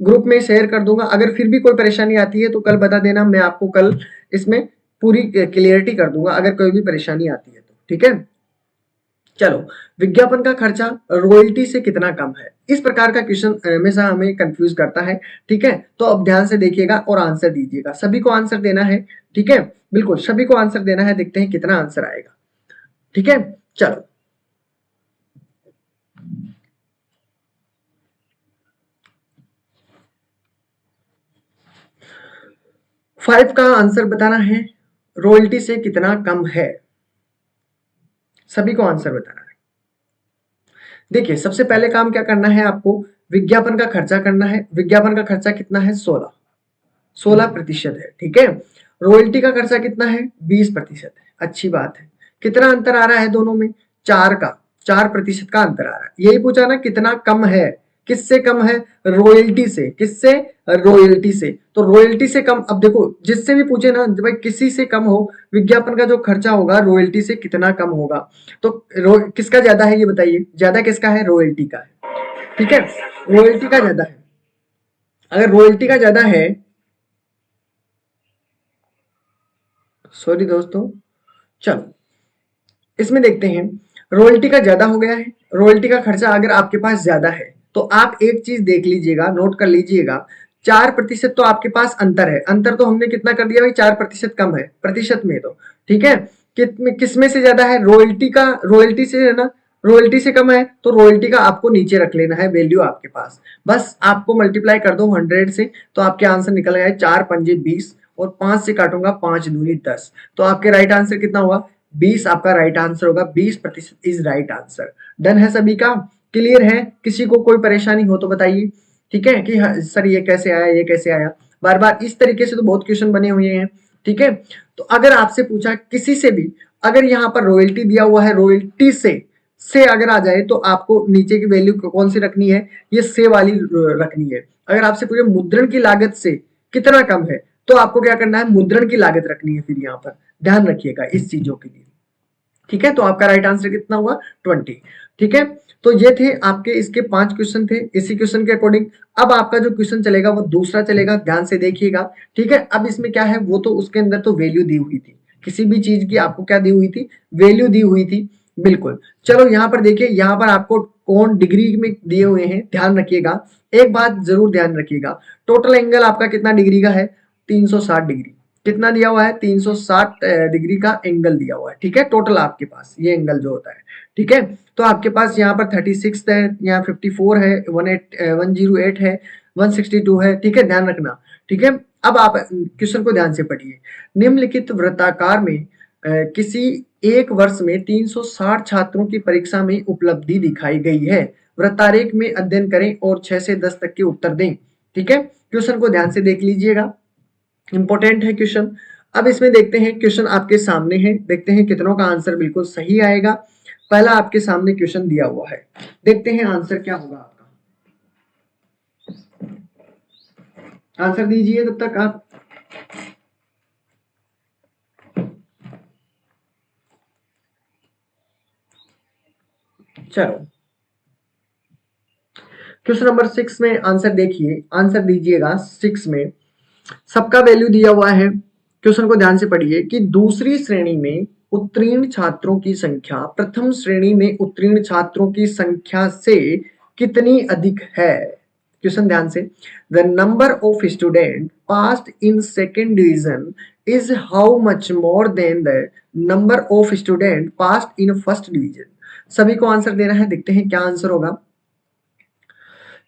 ग्रुप में शेयर कर दूंगा। अगर फिर भी कोई परेशानी आती है तो कल बता देना, मैं आपको कल इसमें पूरी क्लियरिटी कर दूंगा अगर कोई भी परेशानी आती है तो। ठीक है, चलो विज्ञापन का खर्चा रॉयल्टी से कितना कम है, इस प्रकार का क्वेश्चन हमेशा हमें कंफ्यूज करता है। ठीक है, तो अब ध्यान से देखिएगा और आंसर दीजिएगा, सभी को आंसर देना है। ठीक है, बिल्कुल सभी को आंसर देना है, देखते हैं कितना आंसर आएगा। ठीक है, चलो फाइव का आंसर बताना है, रॉयल्टी से कितना कम है, सभी को आंसर बताना है। देखिए सबसे पहले काम क्या करना है आपको, विज्ञापन का खर्चा करना है। विज्ञापन का खर्चा कितना है, 16% है। ठीक है, रॉयल्टी का खर्चा कितना है, 20% है। अच्छी बात है, कितना अंतर आ रहा है दोनों में, 4% का अंतर आ रहा है। यही पूछा ना कितना कम है, किससे कम है, रॉयल्टी से, किससे, रॉयल्टी से। तो रॉयल्टी से कम, अब देखो जिससे भी पूछे ना भाई किसी से कम हो, विज्ञापन का जो खर्चा होगा रॉयल्टी से कितना कम होगा, तो किसका ज्यादा है ये बताइए, ज्यादा किसका है, रॉयल्टी का है। ठीक है, रॉयल्टी का ज्यादा है। अगर रॉयल्टी का ज्यादा है, सॉरी दोस्तों, चलो इसमें देखते हैं, रॉयल्टी का ज्यादा हो गया है। रॉयल्टी का खर्चा अगर आपके पास ज्यादा है तो आप एक चीज देख लीजिएगा, नोट कर लीजिएगा, 4% तो आपके पास अंतर है। अंतर तो हमने कितना कर दिया भाई, 4% कम है प्रतिशत में तो। ठीक है, किस में से ज्यादा है, रॉयल्टी का, रॉयल्टी से है ना, रॉयल्टी से कम है तो रॉयल्टी का आपको नीचे रख लेना है वैल्यू आपके पास, बस आपको मल्टीप्लाई कर दो 100 से, तो आपके आंसर निकल गया है 4 पंजे 20, और 5 से काटूंगा 5 दूनी 10, तो आपके राइट आंसर कितना हुआ, 20 आपका राइट आंसर होगा, 20% इज राइट आंसर। डन है सभी का, क्लियर है, किसी को कोई परेशानी हो तो बताइए। ठीक है कि सर ये कैसे आया, ये कैसे आया, बार बार इस तरीके से तो बहुत क्वेश्चन बने हुए हैं। ठीक है, तो अगर आपसे पूछा किसी से भी, अगर यहाँ पर रॉयल्टी दिया हुआ है, रॉयल्टी से अगर आ जाए तो आपको नीचे की वैल्यू कौन सी रखनी है, ये से वाली रखनी है। अगर आपसे पूछे मुद्रण की लागत से कितना कम है, तो आपको क्या करना है, मुद्रण की लागत रखनी है। फिर यहाँ पर ध्यान रखिएगा इस चीजों के लिए। ठीक है, तो आपका राइट आंसर कितना हुआ, 20। ठीक है, तो ये थे आपके इसके 5 क्वेश्चन थे इसी क्वेश्चन के अकॉर्डिंग। अब आपका जो क्वेश्चन चलेगा वो दूसरा चलेगा, ध्यान से देखिएगा। ठीक है, अब इसमें क्या है, वो तो उसके अंदर तो वैल्यू दी हुई थी, किसी भी चीज की आपको क्या दी हुई थी, वैल्यू दी हुई थी। बिल्कुल, चलो यहाँ पर देखिए, यहाँ पर आपको कोण डिग्री में दिए हुए हैं, ध्यान रखिएगा, एक बात जरूर ध्यान रखिएगा, टोटल एंगल आपका कितना डिग्री का है, 360 डिग्री। कितना दिया हुआ है, 360 डिग्री का एंगल दिया हुआ है। ठीक है, टोटल आपके पास ये एंगल जो होता है। ठीक है, तो आपके पास यहाँ पर 36 है, यहाँ 54 है, 108 है, 162 है। ठीक है, ध्यान रखना। ठीक है, अब आप क्वेश्चन को ध्यान से पढ़िए, निम्नलिखित वृत्ताकार में किसी एक वर्ष में 360 छात्रों की परीक्षा में उपलब्धि दिखाई गई है। वृत्तारेख में अध्ययन करें और 6 से 10 तक के उत्तर दें। ठीक है, क्वेश्चन को ध्यान से देख लीजिएगा, इंपॉर्टेंट है क्वेश्चन। अब इसमें देखते हैं, क्वेश्चन आपके सामने है, देखते हैं कितनों का आंसर बिल्कुल सही आएगा। पहला आपके सामने क्वेश्चन दिया हुआ है, देखते हैं आंसर क्या होगा आपका। आंसर दीजिए तब तक आप। चलो, क्वेश्चन नंबर 6 में आंसर देखिए, आंसर दीजिएगा 6 में सबका वैल्यू दिया हुआ है। क्वेश्चन को ध्यान से पढ़िए कि दूसरी श्रेणी में उत्तीर्ण छात्रों की संख्या प्रथम श्रेणी में उत्तीर्ण छात्रों की संख्या से कितनी अधिक है। क्वेश्चन ध्यान से, the number of student passed in second division is how much more than the number of student passed in first division. सभी को आंसर देना है, देखते हैं क्या आंसर होगा।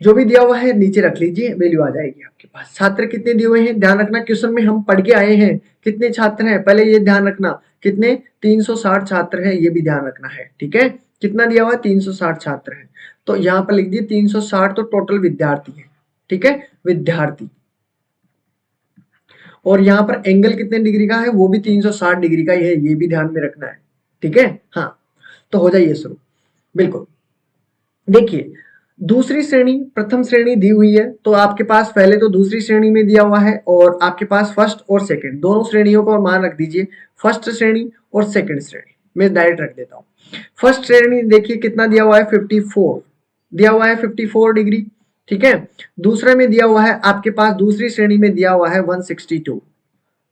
जो भी दिया हुआ है नीचे रख लीजिए, वैल्यू आ जाएगी आपके पास। छात्र कितने दिए हुए हैं, ध्यान रखना क्वेश्चन में हम पढ़ के आए हैं कितने छात्र हैं, पहले ये ध्यान रखना कितने, 360 छात्र हैं, ये भी ध्यान रखना है। ठीक है, कितना दिया हुआ है, 360 छात्र हैं, तो यहाँ पर लिख दिए 360, तो टोटल विद्यार्थी है। ठीक है, विद्यार्थी। और यहाँ पर एंगल कितने डिग्री का है, वो भी 360 डिग्री का ही है, ये भी ध्यान में रखना है। ठीक है, हाँ, तो हो जाइए शुरू। बिल्कुल, देखिए दूसरी श्रेणी प्रथम श्रेणी दी हुई है, तो आपके पास पहले तो दूसरी श्रेणी में दिया हुआ है और आपके पास फर्स्ट और सेकंड दोनों श्रेणियों को मान रख दीजिए, फर्स्ट श्रेणी और सेकंड श्रेणी। मैं डायरेक्ट रख देता हूँ। फर्स्ट श्रेणी देखिए कितना दिया हुआ है, 54 दिया हुआ है, 54 डिग्री। ठीक है, दूसरे में दिया हुआ है आपके पास, दूसरी श्रेणी में दिया हुआ है 162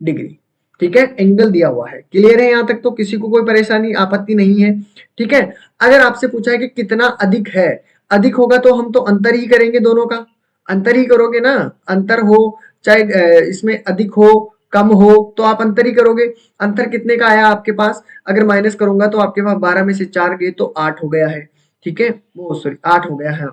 डिग्री। ठीक है, एंगल दिया हुआ है। क्लियर है यहाँ तक, तो किसी को कोई परेशानी आपत्ति नहीं है। ठीक है, अगर आपसे पूछा है कि कितना अधिक है, अधिक होगा तो हम तो अंतर ही करेंगे, दोनों का अंतर ही करोगे ना, अंतर हो चाहे इसमें अधिक हो कम हो तो आप अंतर ही करोगे। अंतर कितने का आया आपके पास, अगर माइनस करूंगा तो आपके पास 12 में से 4 गए तो 8 हो गया है। ठीक है, वो सॉरी 8 हो गया है,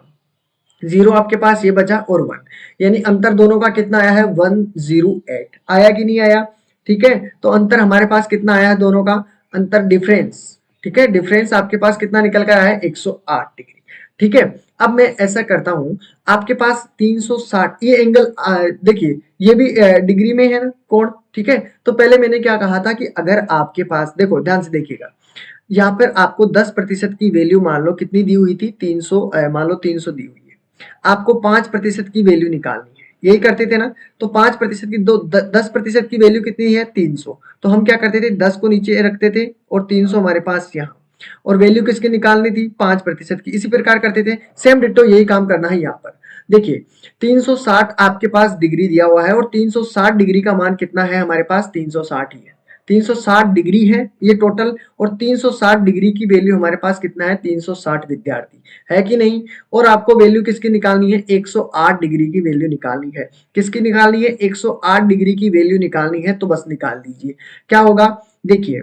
0 आपके पास ये बचा और 1, यानी अंतर दोनों का कितना आया है, 108 आया कि नहीं आया। ठीक है, तो अंतर हमारे पास कितना आया है दोनों का, अंतर डिफरेंस। ठीक है, डिफरेंस आपके पास कितना निकल कर आया है, 108 डिग्री। ठीक है, अब मैं ऐसा करता हूं, आपके पास 360 ये एंगल देखिए ये भी डिग्री में है ना कोण। ठीक है, तो पहले मैंने क्या कहा था कि अगर आपके पास, देखो ध्यान से देखिएगा, यहाँ पर आपको 10% की वैल्यू मान लो कितनी दी हुई थी, 300 मान लो 300 दी हुई है, आपको 5% की वैल्यू निकालनी है, यही करते थे ना। तो 5% की 10% की वैल्यू कितनी है, 300, तो हम क्या करते थे, 10 को नीचे रखते थे और 300 हमारे पास यहाँ, और वैल्यू किसकी निकालनी थी, 5% की। इसी प्रकार करते थे, सेम डिट्टो यही काम करना है यहाँ पर। देखिए 360 आपके पास डिग्री दिया हुआ है और 360 डिग्री का मान कितना है हमारे पास, 360 ही है। 360 डिग्री है ये टोटल, और 360 डिग्री की वैल्यू हमारे पास कितना है, 360 विद्यार्थी है कि नहीं। और आपको वैल्यू किसकी निकालनी है, 108 डिग्री की वैल्यू निकालनी है। किसकी निकालनी है, 108 डिग्री की वैल्यू निकालनी है, तो बस निकाल दीजिए। क्या होगा, देखिए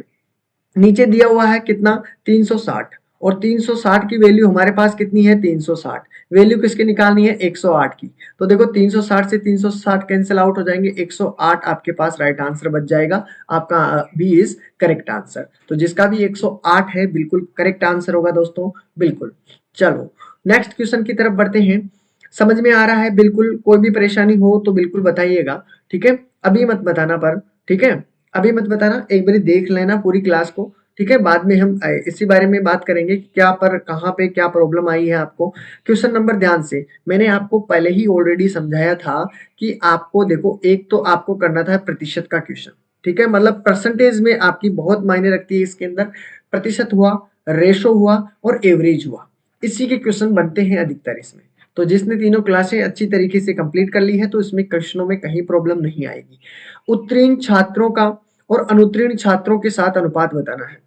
नीचे दिया हुआ है कितना, 360, और 360 की वैल्यू हमारे पास कितनी है, 360, वैल्यू किसकी निकालनी है, 108 की। तो देखो 360 से 360 कैंसिल आउट हो जाएंगे, 108 आपके पास राइट आंसर बच जाएगा। आपका बी इज करेक्ट आंसर। तो जिसका भी 108 है बिल्कुल करेक्ट आंसर होगा दोस्तों, बिल्कुल। चलो नेक्स्ट क्वेश्चन की तरफ बढ़ते हैं। समझ में आ रहा है बिल्कुल, कोई भी परेशानी हो तो बिल्कुल बताइएगा। ठीक है, अभी मत बताना पर, ठीक है, अभी मत बताना, एक बार देख लेना पूरी क्लास को। ठीक है, बाद में हम इसी बारे में बात करेंगे कि क्या पर कहाँ पे क्या प्रॉब्लम आई है आपको। क्वेश्चन नंबर ध्यान से, मैंने आपको पहले ही ऑलरेडी समझाया था कि आपको देखो, एक तो आपको करना था प्रतिशत का क्वेश्चन। ठीक है, मतलब परसेंटेज में आपकी बहुत मायने रखती है इसके अंदर, प्रतिशत हुआ, रेशो हुआ और एवरेज हुआ, इसी के क्वेश्चन बनते हैं अधिकतर इसमें। तो जिसने तीनों क्लासें अच्छी तरीके से कंप्लीट कर ली है तो इसमें क्वेश्चनों में कहीं प्रॉब्लम नहीं आएगी। उत्तीर्ण छात्रों का और अनुत्तीर्ण छात्रों के साथ अनुपात बताना है,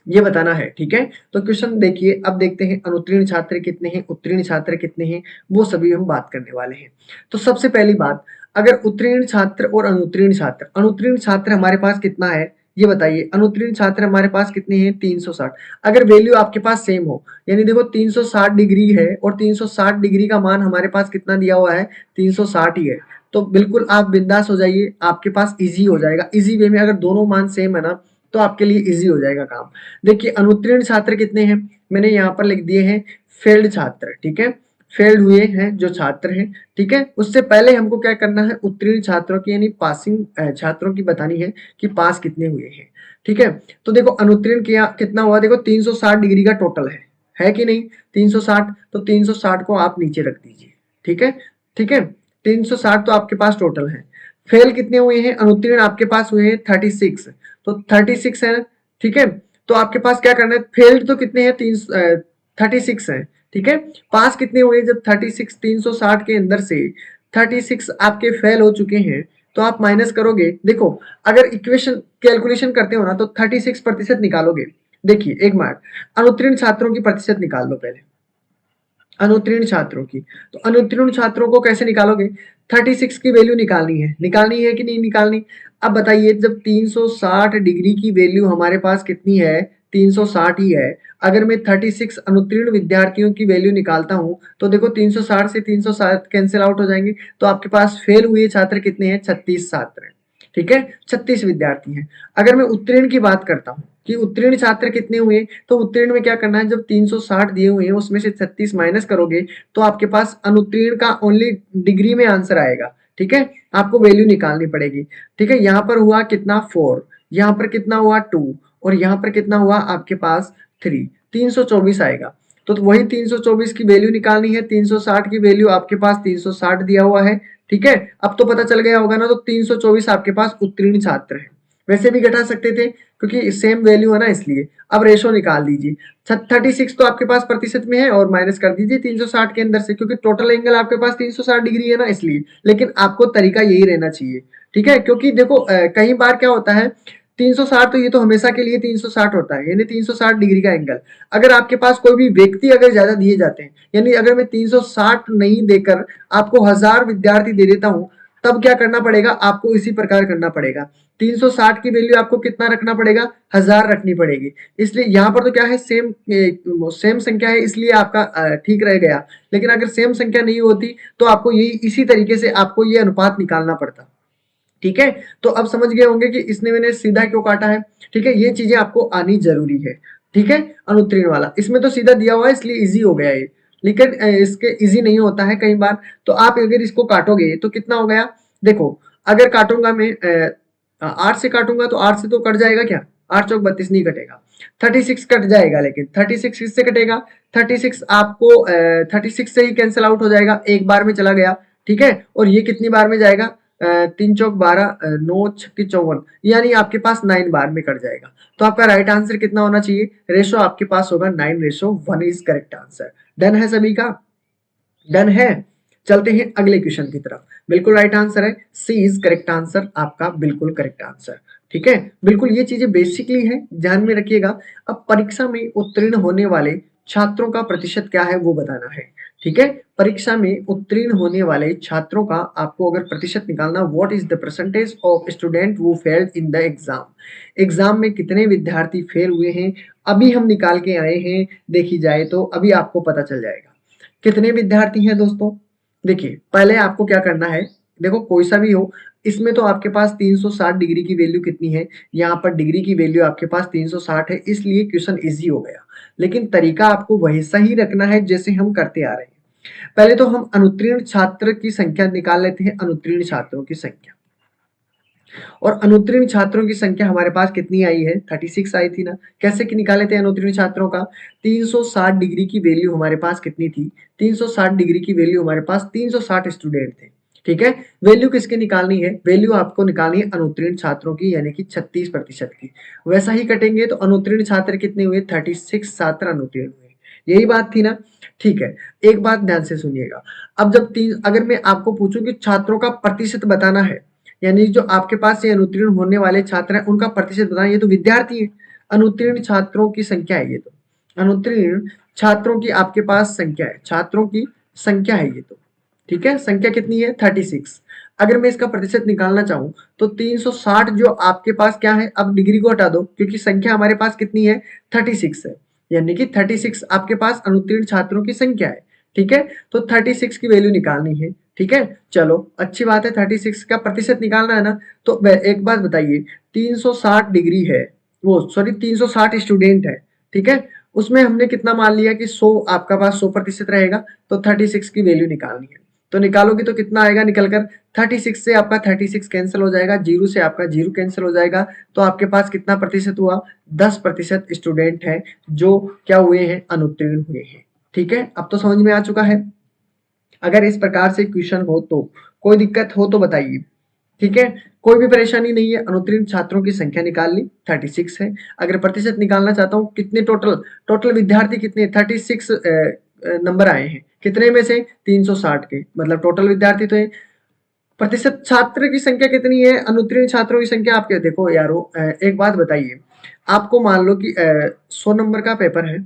ये बताना है। ठीक है, तो क्वेश्चन देखिए, अब देखते हैं अनुत्तीर्ण छात्र कितने हैं, उत्तीर्ण छात्र कितने हैं, वो सभी हम बात करने वाले हैं। तो सबसे पहली बात, अगर उत्तीर्ण छात्र और अनुत्तीर्ण छात्र, अनुत्तीर्ण छात्र हमारे पास कितना है ये बताइए, अनुत्तीर्ण छात्र हमारे पास कितने हैं, 360। अगर वैल्यू आपके पास सेम हो, यानी देखो 360 डिग्री है और 360 डिग्री का मान हमारे पास कितना दिया हुआ है, 360 ही है, तो बिल्कुल आप बिंदास हो जाइए, आपके पास इजी हो जाएगा। इजी वे में अगर दोनों मान सेम है ना, तो आपके लिए इजी हो जाएगा काम। देखिए अनुत्तीर्ण छात्र कितने हैं, मैंने यहाँ पर लिख दिए हैं फेल्ड छात्र, ठीक है, फेल्ड हुए हैं जो छात्र हैं, ठीक है। उससे पहले हमको क्या करना है, उत्तीर्ण छात्रों की यानी पासिंग छात्रों की बतानी है कि पास कितने हुए हैं, ठीक है। तो देखो अनुत्तीर्ण कितना हुआ, देखो 360 डिग्री का टोटल है कि नहीं, 360, तो 360 को आप नीचे रख दीजिए, ठीक है, ठीक है। 360 तो आपके पास टोटल है। फेल कितने हुए हैं, अनुत्तीर्ण आपके पास हुए हैं 36, तो 36 है, ठीक है। तो आपके पास क्या करना है, फेल्ड तो कितने हैं, 36 है, ठीक है। पास कितने हुए, जब 36 360 के अंदर से 36 आपके फेल हो चुके हैं, तो आप माइनस करोगे। देखो अगर इक्वेशन कैलकुलेशन करते हो ना तो 36% निकालोगे। देखिए एक बार अनुत्तीर्ण छात्रों की प्रतिशत निकाल लो पहले, अनुत्तीर्ण छात्रों की। तो अनुत्तीर्ण छात्रों को कैसे निकालोगे, 36 की वैल्यू निकालनी है कि नहीं निकालनी। अब बताइए जब 360 डिग्री की वैल्यू हमारे पास कितनी है, 360 ही है। अगर मैं 36 अनुत्तीर्ण विद्यार्थियों की वैल्यू निकालता हूं तो देखो 360 से 360 कैंसिल आउट हो जाएंगे, तो आपके पास फेल हुए छात्र कितने हैं, 36 छात्र हैं, ठीक है, 36 विद्यार्थी हैं। अगर मैं उत्तीर्ण की बात करता हूं कि उत्तीर्ण छात्र कितने हुए, तो उत्तीर्ण में क्या करना है, जब 360 दिए हुए हैं उसमें से 36 माइनस करोगे तो आपके पास अनुत्तीर्ण का ओनली डिग्री में आंसर आएगा, ठीक है। आपको वैल्यू निकालनी पड़ेगी, ठीक है। यहाँ पर हुआ कितना 4, यहाँ पर कितना हुआ 2, और यहाँ पर कितना हुआ आपके पास 3, 324 आएगा। तो वही 324 की वैल्यू निकालनी है, 360 की वैल्यू आपके पास 360 दिया हुआ है, ठीक है। अब तो पता चल गया होगा ना, तो 324 आपके पास उत्तीर्ण छात्र है। वैसे भी घटा सकते थे क्योंकि सेम वैल्यू है ना, इसलिए। अब रेशो निकाल दीजिए, 36 तो आपके पास प्रतिशत में है और माइनस कर दीजिए 360 के अंदर से, क्योंकि टोटल एंगल आपके पास 360 डिग्री है ना, इसलिए। लेकिन आपको तरीका यही रहना चाहिए, ठीक है, क्योंकि देखो कई बार क्या होता है 360, तो ये तो हमेशा के लिए 360 होता है, यानी 360 डिग्री का एंगल। अगर आपके पास कोई भी व्यक्ति अगर ज्यादा दिए जाते हैं, यानी अगर मैं 360 नहीं देकर आपको 1000 विद्यार्थी दे देता हूं, तब क्या करना पड़ेगा, आपको इसी प्रकार करना पड़ेगा। 360 की वैल्यू आपको कितना रखना पड़ेगा, 1000 रखनी पड़ेगी। इसलिए यहाँ पर तो क्या है, सेम संख्या है, इसलिए आपका ठीक रह गया। लेकिन अगर सेम संख्या नहीं होती तो आपको यही इसी तरीके से आपको ये अनुपात निकालना पड़ता, ठीक है। तो अब समझ गए होंगे कि इसने मैंने सीधा क्यों काटा है, ठीक है। ये चीजें आपको आनी जरूरी है, ठीक है। अनुत्तीर्ण वाला इसमें तो सीधा दिया हुआ है इसलिए इजी हो गया ये, लेकिन इसके इजी नहीं होता है कई बार। तो आप अगर इसको काटोगे तो कितना हो गया, देखो अगर काटूंगा मैं 8 से काटूंगा तो 8 से तो कट जाएगा क्या, 8 चौक 32 नहीं कटेगा, 36 कट जाएगा। लेकिन 36 किससे कटेगा, 36 आपको 36 से ही कैंसिल आउट हो जाएगा, एक बार में चला गया, ठीक है। और ये कितनी बार में जाएगा, 3 चौक 12, 9 छक्की 54, यानी आपके पास 9 बार में कट जाएगा। तो आपका राइट आंसर कितना होना चाहिए, रेशो आपके पास होगा 9:1 इज करेक्ट आंसर। डन है सभी का, डन है। चलते हैं अगले क्वेश्चन की तरफ। बिल्कुल राइट आंसर है, सी इज करेक्ट आंसर, आपका बिल्कुल करेक्ट आंसर, ठीक है। बिल्कुल ये चीजें बेसिकली है, ध्यान में रखिएगा। अब परीक्षा में उत्तीर्ण होने वाले छात्रों का प्रतिशत क्या है वो बताना है, ठीक है। परीक्षा में उत्तीर्ण होने वाले छात्रों का आपको अगर प्रतिशत निकालना, what is the percentage of student who failed in the exam, exam में कितने विद्यार्थी फेल हुए हैं, अभी हम निकाल के आए हैं। देखी जाए तो अभी आपको पता चल जाएगा कितने विद्यार्थी हैं दोस्तों। देखिए पहले आपको क्या करना है, देखो कोई सा भी हो, इसमें तो आपके पास 360 डिग्री की वैल्यू कितनी है, यहाँ पर डिग्री की वैल्यू आपके पास 360 है, इसलिए क्वेश्चन इजी हो गया। लेकिन तरीका आपको वैसा ही रखना है जैसे हम करते आ रहे हैं। पहले तो हम अनुत्तीर्ण छात्र की संख्या निकाल लेते हैं, अनुत्तीर्ण छात्रों की संख्या। और अनुत्तीर्ण छात्रों की संख्या हमारे पास कितनी आई है, 36 आई थी ना। कैसे कि निकाले थे अनुत्तीर्ण छात्रों का, 360 डिग्री की वैल्यू हमारे पास कितनी थी, 360 डिग्री की वैल्यू हमारे पास 360 स्टूडेंट थे, ठीक है। वैल्यू किसकी निकालनी है, वैल्यू आपको निकालनी है अनुत्तीर्ण छात्रों की, यानी कि 36% की। वैसा ही कटेंगे तो अनुत्तीर्ण छात्र कितने हुए, 36 छात्र अनुत्तीर्ण हुए, यही बात थी ना, ठीक है। एक बात ध्यान से सुनिएगा, अब जब अगर मैं आपको पूछूं कि छात्रों का प्रतिशत बताना है, यानी जो आपके पास ये अनुत्तीर्ण होने वाले छात्र हैं उनका प्रतिशत बताएं, ये तो विद्यार्थी है, अनुत्तीर्ण छात्रों की संख्या है ये तो, अनुत्तीर्ण छात्रों की आपके पास संख्या है, छात्रों की संख्या है ये तो, ठीक है। संख्या कितनी है, 36। अगर मैं इसका प्रतिशत निकालना चाहूं तो 360 जो आपके पास क्या है, अब डिग्री को हटा दो क्योंकि संख्या हमारे पास कितनी है, 36 है, यानी कि 36 आपके पास अनुत्तीर्ण छात्रों की संख्या है, ठीक है। तो 36 की वैल्यू निकालनी है, ठीक है। चलो अच्छी बात है, 36 का प्रतिशत निकालना है ना। तो एक बात बताइए, 360 डिग्री है, वो सॉरी 360 स्टूडेंट है, ठीक है, उसमें हमने कितना मान लिया कि 100 आपका पास 100% रहेगा, तो 36 की वैल्यू निकालनी है। तो निकालोगे तो कितना आएगा निकल कर, 36 से आपका 36 कैंसिल हो जाएगा, जीरो से आपका जीरो कैंसिल हो जाएगा, तो आपके पास कितना प्रतिशत हुआ, 10% स्टूडेंट है जो क्या हुए हैं, अनुत्तीर्ण हुए हैं। ठीक है, अब तो समझ में आ चुका है। अगर इस प्रकार से क्वेश्चन हो तो कोई दिक्कत हो तो बताइए। ठीक है, कोई भी परेशानी नहीं है। अनुत्तीर्ण छात्रों की संख्या निकाल ली, 36 है। अगर प्रतिशत निकालना चाहता हूँ, कितने टोटल टोटल विद्यार्थी कितने, 36 नंबर आए हैं, कितने में से 360 के, मतलब टोटल विद्यार्थी तो है। प्रतिशत छात्र की संख्या कितनी है, अनुत्तीर्ण छात्रों की संख्या आपके, देखो यारो एक बात बताइए, आपको मान लो कि 100 नंबर का पेपर है,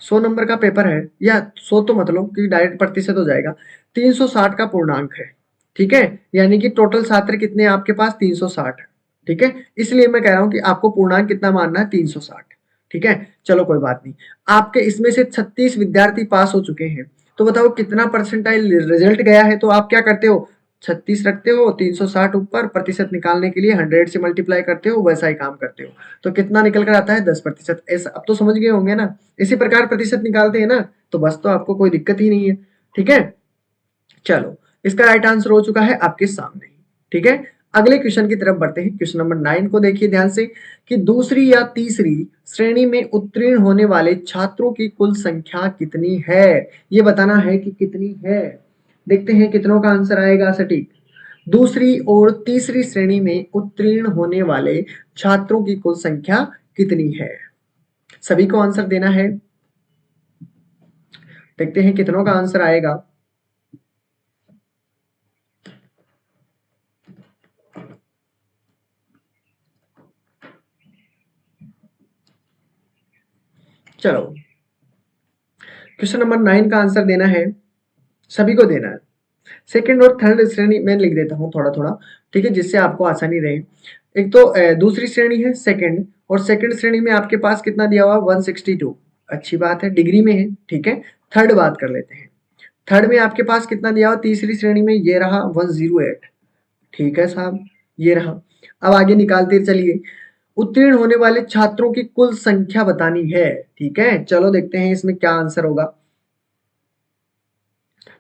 100 नंबर का पेपर है, या 100 तो मतलब कि डायरेक्ट प्रतिशत हो जाएगा, 360 का पूर्णांक है। ठीक है, यानी कि टोटल छात्र कितने हैं आपके पास, 360 है। ठीक है, इसलिए मैं कह रहा हूं कि आपको पूर्णांक कितना मानना है, 360। ठीक है, चलो कोई बात नहीं। आपके इसमें से 36 विद्यार्थी पास हो चुके हैं, तो बताओ कितना परसेंटाइल रिजल्ट गया है। तो आप क्या करते हो, 36 रखते हो, 360 ऊपर, प्रतिशत निकालने के लिए 100 से मल्टीप्लाई करते हो, वैसा ही काम करते हो, तो कितना निकल कर आता है, 10%। ऐसा अब तो समझ गए होंगे ना, इसी प्रकार प्रतिशत निकालते हैं ना, तो बस तो आपको कोई दिक्कत ही नहीं है। ठीक है, चलो इसका राइट आंसर हो चुका है आपके सामने। ठीक है, अगले क्वेश्चन की तरफ बढ़ते हैं। क्वेश्चन नंबर 9 को देखिए ध्यान से, कि दूसरी या तीसरी श्रेणी में उत्तीर्ण होने वाले छात्रों की कुल संख्या कितनी है, ये बताना है कि कितनी है। देखते हैं कितनों का आंसर आएगा सटीक। दूसरी और तीसरी श्रेणी में उत्तीर्ण होने वाले छात्रों की कुल संख्या कितनी है, सभी को आंसर देना है। देखते हैं कितनों का आंसर आएगा। चलो क्वेश्चन नंबर 9 का आंसर देना है, सभी को देना है। सेकंड और थर्ड श्रेणी मैं लिख देता हूं थोड़ा थोड़ा, ठीक है, जिससे आपको आसानी रहे। एक तो दूसरी श्रेणी है सेकंड, और सेकंड श्रेणी में आपके पास कितना दिया हुआ, 162, अच्छी बात है, डिग्री में है। ठीक है, थर्ड बात कर लेते हैं। थर्ड में आपके पास कितना दिया हुआ, तीसरी श्रेणी में ये रहा 108। ठीक है साहब, ये रहा। अब आगे निकालते चलिए, उत्तीर्ण होने वाले छात्रों की कुल संख्या बतानी है। ठीक है, चलो देखते हैं इसमें क्या आंसर होगा।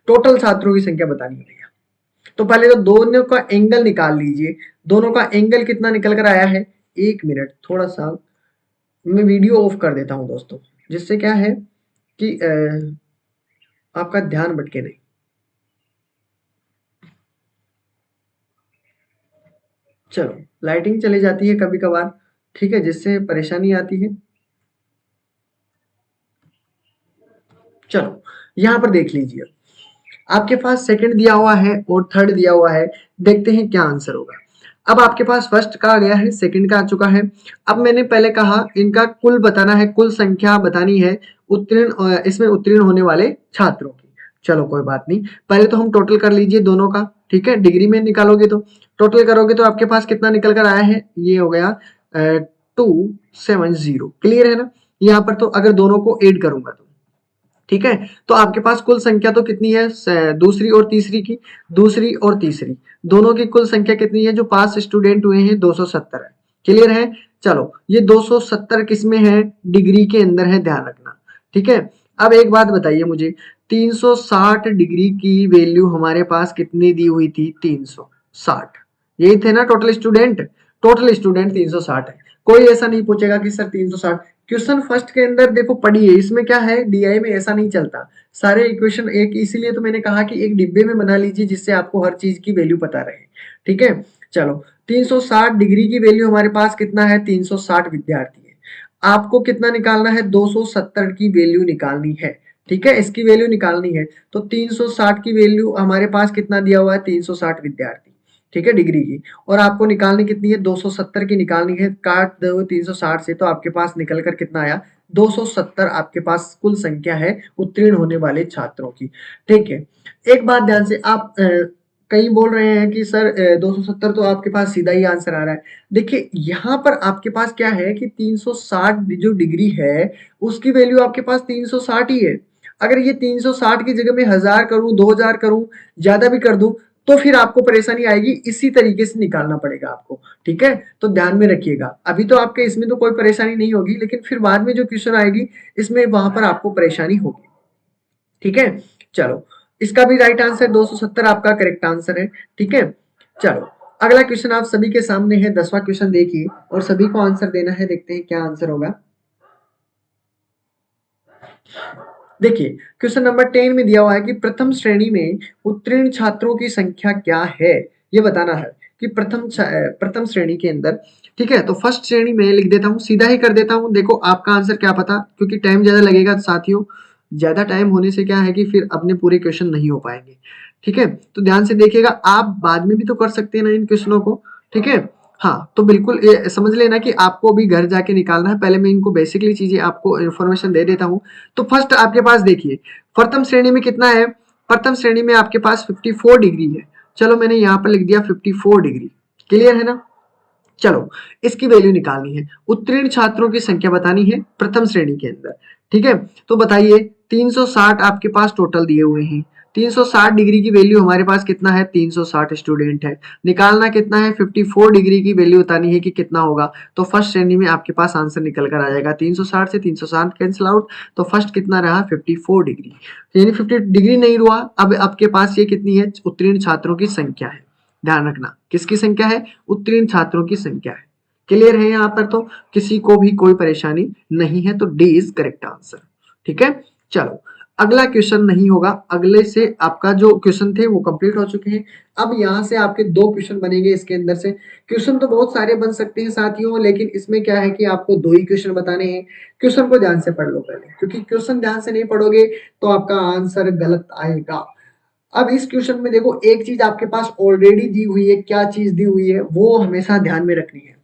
टोटल छात्रों की संख्या बतानी है भैया। तो पहले तो दोनों का एंगल निकाल लीजिए, दोनों का एंगल कितना निकल कर आया है। एक मिनट, थोड़ा सा मैं वीडियो ऑफ कर देता हूं दोस्तों, जिससे क्या है कि आपका ध्यान भटके नहीं। चलो, लाइटिंग चली जाती है कभी कभार, ठीक है, जिससे परेशानी आती है। चलो यहां पर देख लीजिए, आपके पास सेकंड दिया हुआ है और थर्ड दिया हुआ है। देखते हैं क्या आंसर होगा। अब आपके पास फर्स्ट का आ गया है, सेकंड का आ चुका है। अब मैंने पहले कहा इनका कुल बताना है, कुल संख्या बतानी है उत्तीर्ण, इसमें उत्तीर्ण होने वाले छात्रों की। चलो कोई बात नहीं, पहले तो हम टोटल कर लीजिए दोनों का। ठीक है, डिग्री में निकालोगे तो टोटल करोगे तो आपके पास कितना निकल कर आया है, ये हो गया 270। क्लियर है ना। यहाँ पर तो अगर दोनों को ऐड करूंगा तो ठीक है, तो आपके पास कुल संख्या तो कितनी है, दूसरी और तीसरी की, दूसरी और तीसरी दोनों की कुल संख्या कितनी है, जो पास स्टूडेंट हुए हैं 270 है। क्लियर है। चलो ये 270 किसमें है, डिग्री के अंदर है, ध्यान रखना। ठीक है, अब एक बात बताइए मुझे, 360 डिग्री की वैल्यू हमारे पास कितनी दी हुई थी, 360, यही थे ना टोटल स्टूडेंट। टोटल स्टूडेंट 360 है। कोई ऐसा नहीं पूछेगा कि सर 360, क्वेश्चन फर्स्ट के अंदर देखो पढ़िए, इसमें क्या है, डीआई में ऐसा नहीं चलता, सारे इक्वेशन एक, इसीलिए तो मैंने कहा कि एक डिब्बे में बना लीजिए, जिससे आपको हर चीज की वैल्यू पता रहे। ठीक है, चलो 360 डिग्री की वैल्यू हमारे पास कितना है, 360 विद्यार्थी है। आपको कितना निकालना है, 270 की वैल्यू निकालनी है। ठीक है, इसकी वैल्यू निकालनी है, तो 360 की वैल्यू हमारे पास कितना दिया हुआ है, 360 विद्यार्थी। ठीक है, डिग्री की, और आपको निकालनी कितनी है, 270 की निकालनी है। काट दो 360 से, तो आपके पास निकल कर कितना आया, 270 आपके पास कुल संख्या है उत्तीर्ण होने वाले छात्रों की। ठीक है, एक बात ध्यान से, आप कहीं बोल रहे हैं कि सर 270 तो आपके पास सीधा ही आंसर आ रहा है। देखिए यहाँ पर आपके पास क्या है कि 360 जो डिग्री है उसकी वैल्यू आपके पास 360 ही है। अगर ये 360 की जगह में 1000 करूं, 2000 करूं, ज्यादा भी कर दूं, तो फिर आपको परेशानी आएगी, इसी तरीके से निकालना पड़ेगा आपको। ठीक है, तो ध्यान में रखिएगा। अभी तो आपके इसमें तो कोई परेशानी नहीं होगी, लेकिन फिर बाद में जो क्वेश्चन आएगी इसमें वहां पर आपको परेशानी होगी। ठीक है, चलो इसका भी राइट आंसर 270 आपका करेक्ट आंसर है। ठीक है, चलो अगला क्वेश्चन आप सभी के सामने है, 10वां क्वेश्चन देखिए और सभी को आंसर देना है। देखते हैं क्या आंसर होगा। देखिए क्वेश्चन नंबर 10 में दिया हुआ है कि प्रथम श्रेणी में उत्तीर्ण छात्रों की संख्या क्या है, ये बताना है कि प्रथम श्रेणी के अंदर। ठीक है, तो फर्स्ट श्रेणी में लिख देता हूँ, सीधा ही कर देता हूँ। देखो आपका आंसर क्या पता, क्योंकि टाइम ज्यादा लगेगा साथियों, ज्यादा टाइम होने से क्या है कि फिर अपने पूरे क्वेश्चन नहीं हो पाएंगे। ठीक है, तो ध्यान से देखिएगा, आप बाद में भी तो कर सकते हैं ना इन क्वेश्चनों को। ठीक है, हाँ तो बिल्कुल ये समझ लेना कि आपको भी घर जाके निकालना है। पहले मैं इनको बेसिकली चीजें आपको इन्फॉर्मेशन दे देता हूँ। तो फर्स्ट आपके पास देखिए प्रथम श्रेणी में कितना है, प्रथम श्रेणी में आपके पास 54 डिग्री है। चलो मैंने यहाँ पर लिख दिया 54 डिग्री। क्लियर है ना। चलो इसकी वैल्यू निकालनी है, उत्तीर्ण छात्रों की संख्या बतानी है प्रथम श्रेणी के अंदर। ठीक है, तो बताइए 360 आपके पास टोटल दिए हुए हैं। 360 डिग्री की वैल्यू हमारे पास कितना है, 360 स्टूडेंट है। निकालना कितना है, 54 डिग्री की वैल्यू बतानी है कि कितना होगा। तो फर्स्ट श्रेणी में आपके पास आंसर निकल कर आ जाएगा, 360 से 360 कैंसिल आउट, तो फर्स्ट कितना रहा 54 डिग्री। यानी 50 डिग्री नहीं हुआ। अब आपके पास ये कितनी है, उत्तीर्ण छात्रों की संख्या है। ध्यान रखना किसकी संख्या है, उत्तीर्ण छात्रों की संख्या है। क्लियर है यहाँ पर, तो किसी को भी कोई परेशानी नहीं है, तो डी इज करेक्ट आंसर। ठीक है, चलो अगला क्वेश्चन नहीं होगा, अगले से आपका जो क्वेश्चन थे वो कंप्लीट हो चुके हैं। अब यहाँ से आपके दो क्वेश्चन बनेंगे इसके अंदर से। क्वेश्चन तो बहुत सारे बन सकते हैं साथियों, लेकिन इसमें क्या है कि आपको दो ही क्वेश्चन बताने हैं। क्वेश्चन को ध्यान से पढ़ लो पहले, क्योंकि क्वेश्चन ध्यान से नहीं पढ़ोगे तो आपका आंसर गलत आएगा। अब इस क्वेश्चन में देखो एक चीज आपके पास ऑलरेडी दी हुई है, क्या चीज दी हुई है वो हमेशा ध्यान में रखनी है।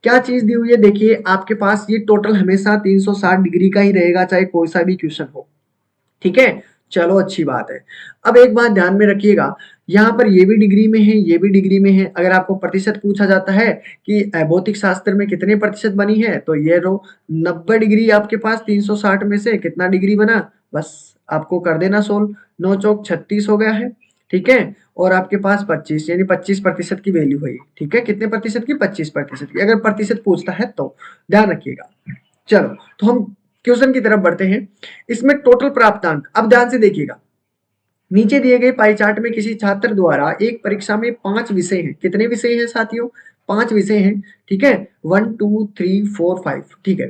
क्या चीज दी हुई है, देखिए आपके पास ये टोटल हमेशा 360 डिग्री का ही रहेगा, चाहे कोई सा भी क्वेश्चन हो। ठीक है, चलो अच्छी बात है। अब एक बात ध्यान में रखिएगा, यहाँ पर ये भी डिग्री में है, ये भी डिग्री में है। अगर आपको प्रतिशत पूछा जाता है कि भौतिक शास्त्र में कितने प्रतिशत बनी है, तो ये रो 90 डिग्री आपके पास 360 में से कितना डिग्री बना, बस आपको कर देना सोल्व। 9 चौक 36 हो गया है। ठीक है, और आपके पास 25 यानी 25% की वैल्यू है। ठीक है, कितने प्रतिशत की, 25% की, अगर प्रतिशत पूछता है तो ध्यान रखिएगा। चलो तो हम क्वेश्चन की तरफ बढ़ते हैं। इसमें टोटल प्राप्तांक, अब ध्यान से देखिएगा, नीचे दिए गए पाई चार्ट में किसी छात्र द्वारा एक परीक्षा में 5 विषय हैं। कितने विषय हैं साथियों, 5 विषय हैं। ठीक है, 1 2 3 4 5। ठीक है,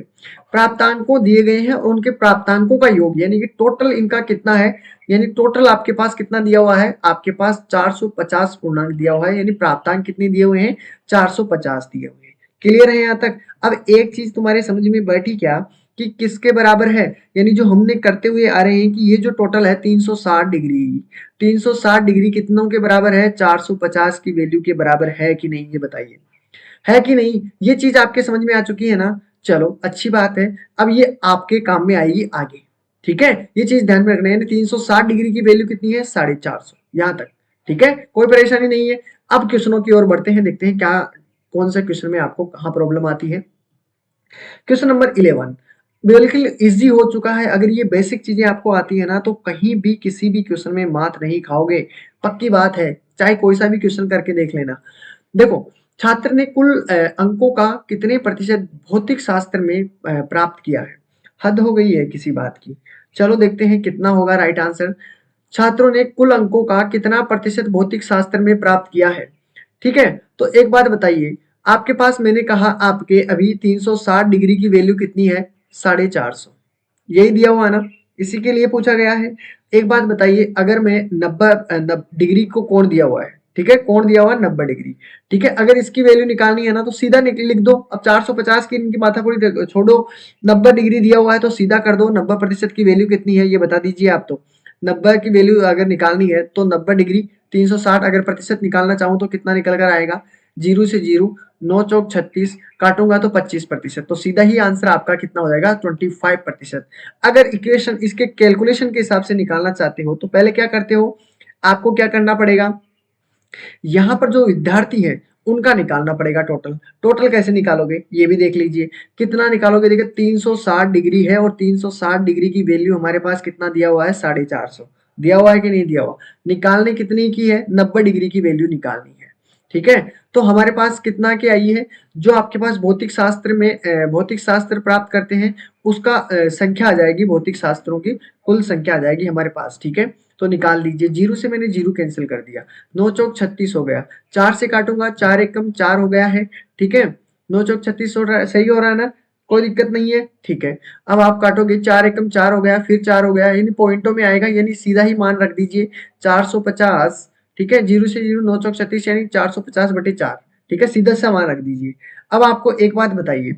प्राप्तांकों दिए गए हैं और उनके प्राप्तांकों का योग यानी कि टोटल इनका कितना है, यानी टोटल आपके पास कितना दिया हुआ है, आपके पास 450 पूर्णांक दिया हुआ है, यानी प्राप्तांक कितने दिए हुए हैं, 450 दिए हुए हैं। क्लियर है यहाँ तक। अब एक चीज तुम्हारे समझ में बैठी क्या, कि किसके बराबर है, यानी जो हमने करते हुए आ रहे हैं कि ये जो टोटल है 360 डिग्री, 360 डिग्री कितनों के बराबर है, 450 की वैल्यू के बराबर है कि नहीं, ये बताइए है कि नहीं। ये चीज आपके समझ में आ चुकी है ना। चलो अच्छी बात है, अब ये आपके काम में आएगी आगे। ठीक है, ये चीज ध्यान में रखना है, 360 डिग्री की वैल्यू कितनी है, 450 यहाँ तक। ठीक है, कोई परेशानी नहीं है। अब क्वेश्चनों की ओर बढ़ते हैं, देखते हैं क्या कौन सा क्वेश्चन में आपको कहाँ प्रॉब्लम आती है। क्वेश्चन नंबर 11 बिल्कुल इजी हो चुका है। अगर ये बेसिक चीजें आपको आती है ना, तो कहीं भी किसी भी क्वेश्चन में मात नहीं खाओगे, पक्की बात है। चाहे कोई सा भी क्वेश्चन करके देख लेना। देखो छात्र ने कुल अंकों का कितने प्रतिशत भौतिक शास्त्र में प्राप्त किया है। हद हो गई है किसी बात की। चलो देखते हैं कितना होगा राइट आंसर। छात्रों ने कुल अंकों का कितना प्रतिशत भौतिक शास्त्र में प्राप्त किया है। ठीक है, तो एक बात बताइए, आपके पास मैंने कहा आपके अभी 360 डिग्री की वैल्यू कितनी है, 450, यही दिया हुआ है ना, इसी के लिए पूछा गया है। एक बात बताइए, अगर मैं 90 डिग्री को कोण दिया हुआ है, ठीक है, कोण दिया हुआ है 90 डिग्री। ठीक है, अगर इसकी वैल्यू निकालनी है ना, तो सीधा लिख दो। अब 450 की इनकी माथाकुटी छोड़ो, 90 डिग्री दिया हुआ है तो सीधा कर दो। 90% की वैल्यू कितनी है ये बता दीजिए आप। तो 90 की वैल्यू अगर निकालनी है तो 90 डिग्री 360, अगर प्रतिशत निकालना चाहूं तो कितना निकल कर आएगा, जीरो से जीरो, 9 चौक 36, काटूंगा तो 25%, तो सीधा ही आंसर आपका कितना हो जाएगा, 25%। अगर इक्वेशन इसके कैलकुलेशन के हिसाब से निकालना चाहते हो तो पहले क्या करते हो, आपको क्या करना पड़ेगा, यहाँ पर जो विद्यार्थी है उनका निकालना पड़ेगा टोटल। टोटल कैसे निकालोगे ये भी देख लीजिए, कितना निकालोगे, देखिए 360 डिग्री है और 360 डिग्री की वैल्यू हमारे पास कितना दिया हुआ है, 450। दिया हुआ है कि नहीं दिया हुआ। निकालने कितनी की है, 90 डिग्री की वैल्यू निकालनी है। ठीक है, तो हमारे पास कितना की आई है, जो आपके पास भौतिक शास्त्र में भौतिक शास्त्र प्राप्त करते हैं उसका संख्या आ जाएगी, भौतिक शास्त्रों की कुल संख्या आ जाएगी हमारे पास। ठीक है, तो निकाल लीजिए। जीरो से मैंने जीरो कैंसिल कर दिया, 9 चौक 36 हो गया। 4 से काटूंगा, 4 एकम 4 हो गया है। ठीक है, 9 चौक 36 हो रहा है, सही हो रहा है ना, कोई दिक्कत नहीं है। ठीक है, अब आप काटोगे, 4 एकम 4 हो गया, फिर 4 हो गया, यानी पॉइंटों में आएगा, यानी सीधा ही मान रख दीजिए 450। ठीक है, जीरो से जीरो 9 चौक 36 यानी 450/4। ठीक है, सीधा सा मान रख दीजिए। अब आपको एक बात बताइए,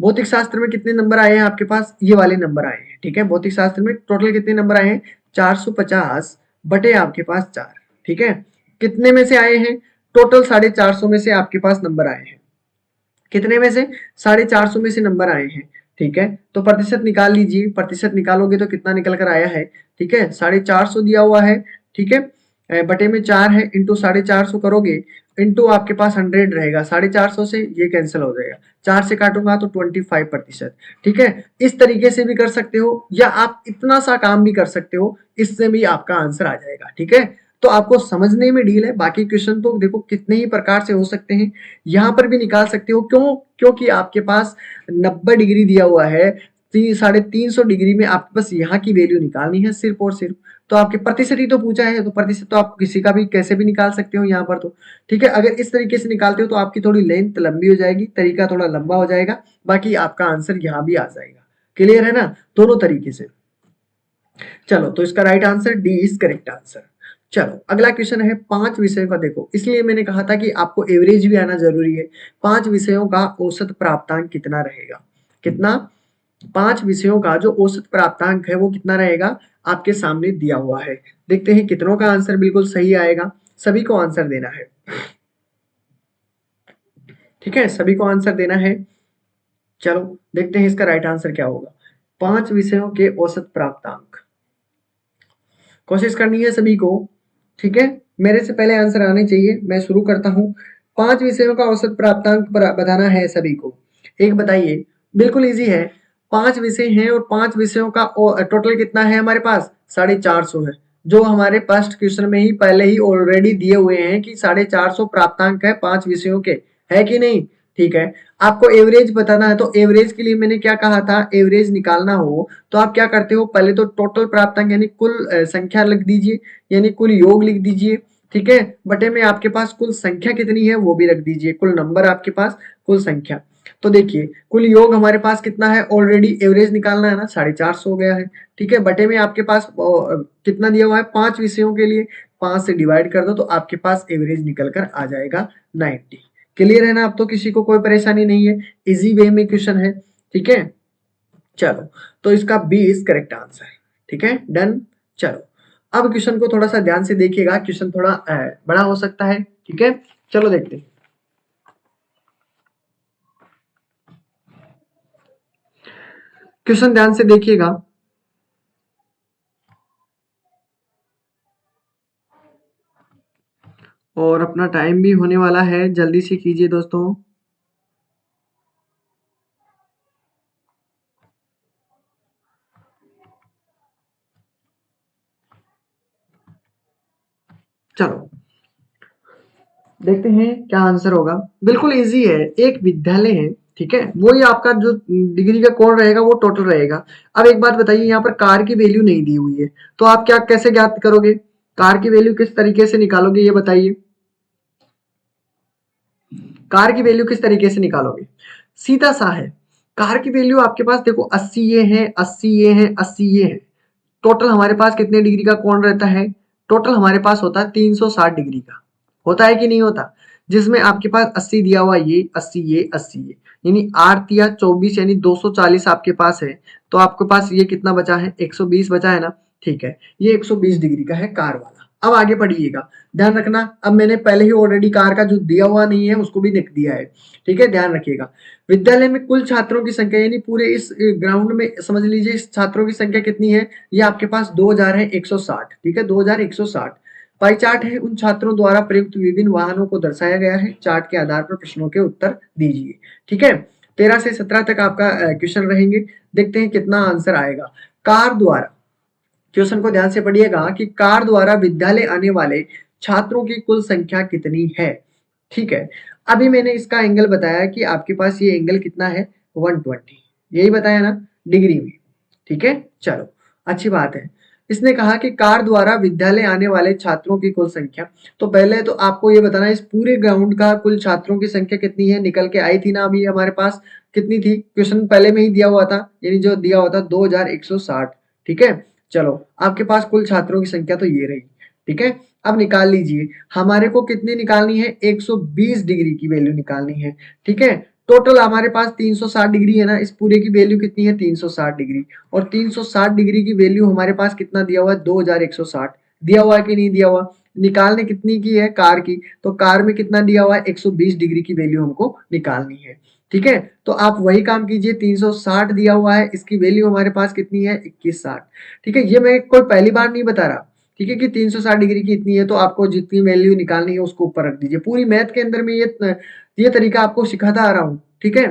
भौतिक शास्त्र में कितने नंबर आए हैं आपके पास, ये वाले नंबर आए हैं। ठीक है, भौतिक शास्त्र में टोटल कितने नंबर आए हैं, 450 बटे आपके पास 4। ठीक है, कितने में से आए हैं, टोटल 450 में से आपके पास नंबर आए हैं। कितने में से, 450 में से नंबर आए हैं। ठीक है, तो प्रतिशत निकाल लीजिए, प्रतिशत निकालोगे तो कितना निकल कर आया है। ठीक है, 450 दिया हुआ है। ठीक है, बटे में 4 है, इंटू 450 करोगे, इंटू आपके पास 100 रहेगा, 450 से ये कैंसिल हो जाएगा, 4 से काटूंगा तो 25%। ठीक है, इस तरीके से भी कर सकते हो, या आप इतना सा काम भी कर सकते हो, इससे भी आपका आंसर आ जाएगा। ठीक है, तो आपको समझने में डील है, बाकी क्वेश्चन तो देखो कितने ही प्रकार से हो सकते हैं, यहाँ पर भी निकाल सकते हो। क्यों, क्योंकि आपके पास 90 डिग्री दिया हुआ है, 350 डिग्री में आपके पास यहाँ की वैल्यू निकालनी है सिर्फ और सिर्फ। तो आपके प्रतिशत ही तो पूछा है, तो प्रतिशत तो आप किसी का भी कैसे भी निकाल सकते हो यहाँ पर तो। ठीक है, अगर इस तरीके से निकालते हो तो आपकी थोड़ी लेंथ लंबी हो जाएगी, तरीका थोड़ा लंबा हो जाएगा, बाकी आपका आंसर यहाँ भी आ जाएगा। क्लियर है ना, दोनों तरीके से। चलो, तो इसका right answer D is correct answer. चलो, अगला क्वेश्चन है 5 विषयों का। देखो, इसलिए मैंने कहा था कि आपको एवरेज भी आना जरूरी है। 5 विषयों का औसत प्राप्तांक कितना रहेगा, कितना, 5 विषयों का जो औसत प्राप्तांक है वो कितना रहेगा, आपके सामने दिया हुआ है। देखते हैं कितनों का आंसर बिल्कुल सही आएगा, सभी को आंसर देना है। ठीक है, सभी को आंसर देना है। चलो देखते हैं इसका राइट आंसर क्या होगा। 5 विषयों के औसत प्राप्तांक, कोशिश करनी है सभी को। ठीक है, मेरे से पहले आंसर आने चाहिए, मैं शुरू करता हूँ। 5 विषयों का औसत प्राप्तांक बताना है सभी को। एक बताइए, बिल्कुल इजी है। 5 विषय हैं और 5 विषयों का टोटल कितना है हमारे पास, 450 है, जो हमारे फर्स्ट क्वेश्चन में ही पहले ही ऑलरेडी दिए हुए हैं कि 450 प्राप्तांक है 5 विषयों के, है कि नहीं। ठीक है, आपको एवरेज बताना है, तो एवरेज के लिए मैंने क्या कहा था, एवरेज निकालना हो तो आप क्या करते हो, पहले तो टोटल प्राप्तांक यानी कुल संख्या लिख दीजिए, यानी कुल योग लिख दीजिए। ठीक है, बटे में आपके पास कुल संख्या कितनी है वो भी रख दीजिए, कुल नंबर आपके पास, कुल संख्या। तो देखिए, कुल योग हमारे पास कितना है, ऑलरेडी एवरेज निकालना है ना, 450 हो गया है। ठीक है, बटे में आपके पास कितना दिया हुआ है, 5 विषयों के लिए 5 से डिवाइड कर दो तो आपके पास एवरेज निकल कर आ जाएगा 90। क्लियर है ना, अब तो किसी को कोई परेशानी नहीं है, इजी वे में क्वेश्चन है। ठीक है, चलो, तो इसका बी इज करेक्ट आंसर। ठीक है, डन। चलो, अब क्वेश्चन को थोड़ा सा ध्यान से देखिएगा, क्वेश्चन थोड़ा बड़ा हो सकता है। ठीक है, चलो देखते हैं। क्वेश्चन ध्यान से देखिएगा। और अपना टाइम भी होने वाला है, जल्दी से कीजिए दोस्तों। चलो देखते हैं क्या आंसर होगा। बिल्कुल इजी है, एक विद्यालय है। ठीक है, वही आपका जो डिग्री का कोण रहेगा वो टोटल रहेगा। अब एक बात बताइए, यहाँ पर कार की वैल्यू नहीं दी हुई है, तो आप क्या कैसे ज्ञात करोगे, कार की वैल्यू किस तरीके से निकालोगे ये बताइए। कार की वैल्यू किस तरीके से निकालोगे, सीधा सा है। कार की वैल्यू आपके पास देखो, 80 ये है, 80 ये है, 80 ये है। टोटल हमारे पास कितने डिग्री का कोण रहता है, टोटल हमारे पास होता है 360 डिग्री का, होता है कि नहीं होता, जिसमें आपके पास 80 दिया हुआ, ये 80, ये 80, ये यानी 8 या 24 यानी 240 आपके पास है। तो आपके पास ये कितना बचा है, 120 बचा है ना। ठीक है, ये 120 डिग्री का है कार वाला। अब आगे पढ़िएगा, ध्यान रखना, अब मैंने पहले ही ऑलरेडी कार का जो दिया हुआ नहीं है उसको भी लिख दिया है। ठीक है, ध्यान रखिएगा। विद्यालय में कुल छात्रों की संख्या, यानी पूरे इस ग्राउंड में समझ लीजिए इस छात्रों की संख्या कितनी है, ये आपके पास 2000 है, 160। ठीक है, 2160। पाई चार्ट है, उन छात्रों द्वारा प्रयुक्त विभिन्न वाहनों को दर्शाया गया है, चार्ट के आधार पर प्रश्नों के उत्तर दीजिए। ठीक है, 13 से 17 तक आपका क्वेश्चन रहेंगे, देखते हैं कितना आंसर आएगा। कार द्वारा क्वेश्चन को ध्यान से पढ़िएगा कि कार द्वारा विद्यालय आने वाले छात्रों की कुल संख्या कितनी है। ठीक है, अभी मैंने इसका एंगल बताया कि आपके पास ये एंगल कितना है, 120, यही बताया ना डिग्री में। ठीक है, चलो अच्छी बात है। इसने कहा कि कार द्वारा विद्यालय आने वाले छात्रों की कुल संख्या। तो पहले तो आपको ये बताना है इस पूरे ग्राउंड का कुल छात्रों की संख्या कितनी है, निकल के आई थी ना अभी हमारे पास, कितनी थी, क्वेश्चन पहले में ही दिया हुआ था, यानी जो दिया हुआ था 2160। ठीक है, चलो आपके पास कुल छात्रों की संख्या तो ये रही। ठीक है, अब निकाल लीजिए, हमारे को कितनी निकालनी है, 120 डिग्री की वैल्यू निकालनी है। ठीक है, टोटल हमारे पास 360 डिग्री है ना, इस पूरे की वैल्यू कितनी है, 360 डिग्री। और 360 डिग्री की वैल्यू हमारे पास कितना दिया हुआ है, 2160 दिया हुआ है कि नहीं दिया हुआ। निकालने कितनी की है, कार की, तो कार में कितना दिया हुआ है, 120 डिग्री की वैल्यू हमको निकालनी है। ठीक है, तो आप वही काम कीजिए, 360 दिया हुआ है, इसकी वैल्यू हमारे पास कितनी है, 2160। ठीक है, ये मैं कोई पहली बार नहीं बता रहा। ठीक है, कि 360 डिग्री की इतनी है तो आपको जितनी वैल्यू निकालनी है उसको ऊपर रख दीजिए। पूरी मैथ के अंदर में ये तरीका आपको सिखाता आ रहा हूँ। ठीक है,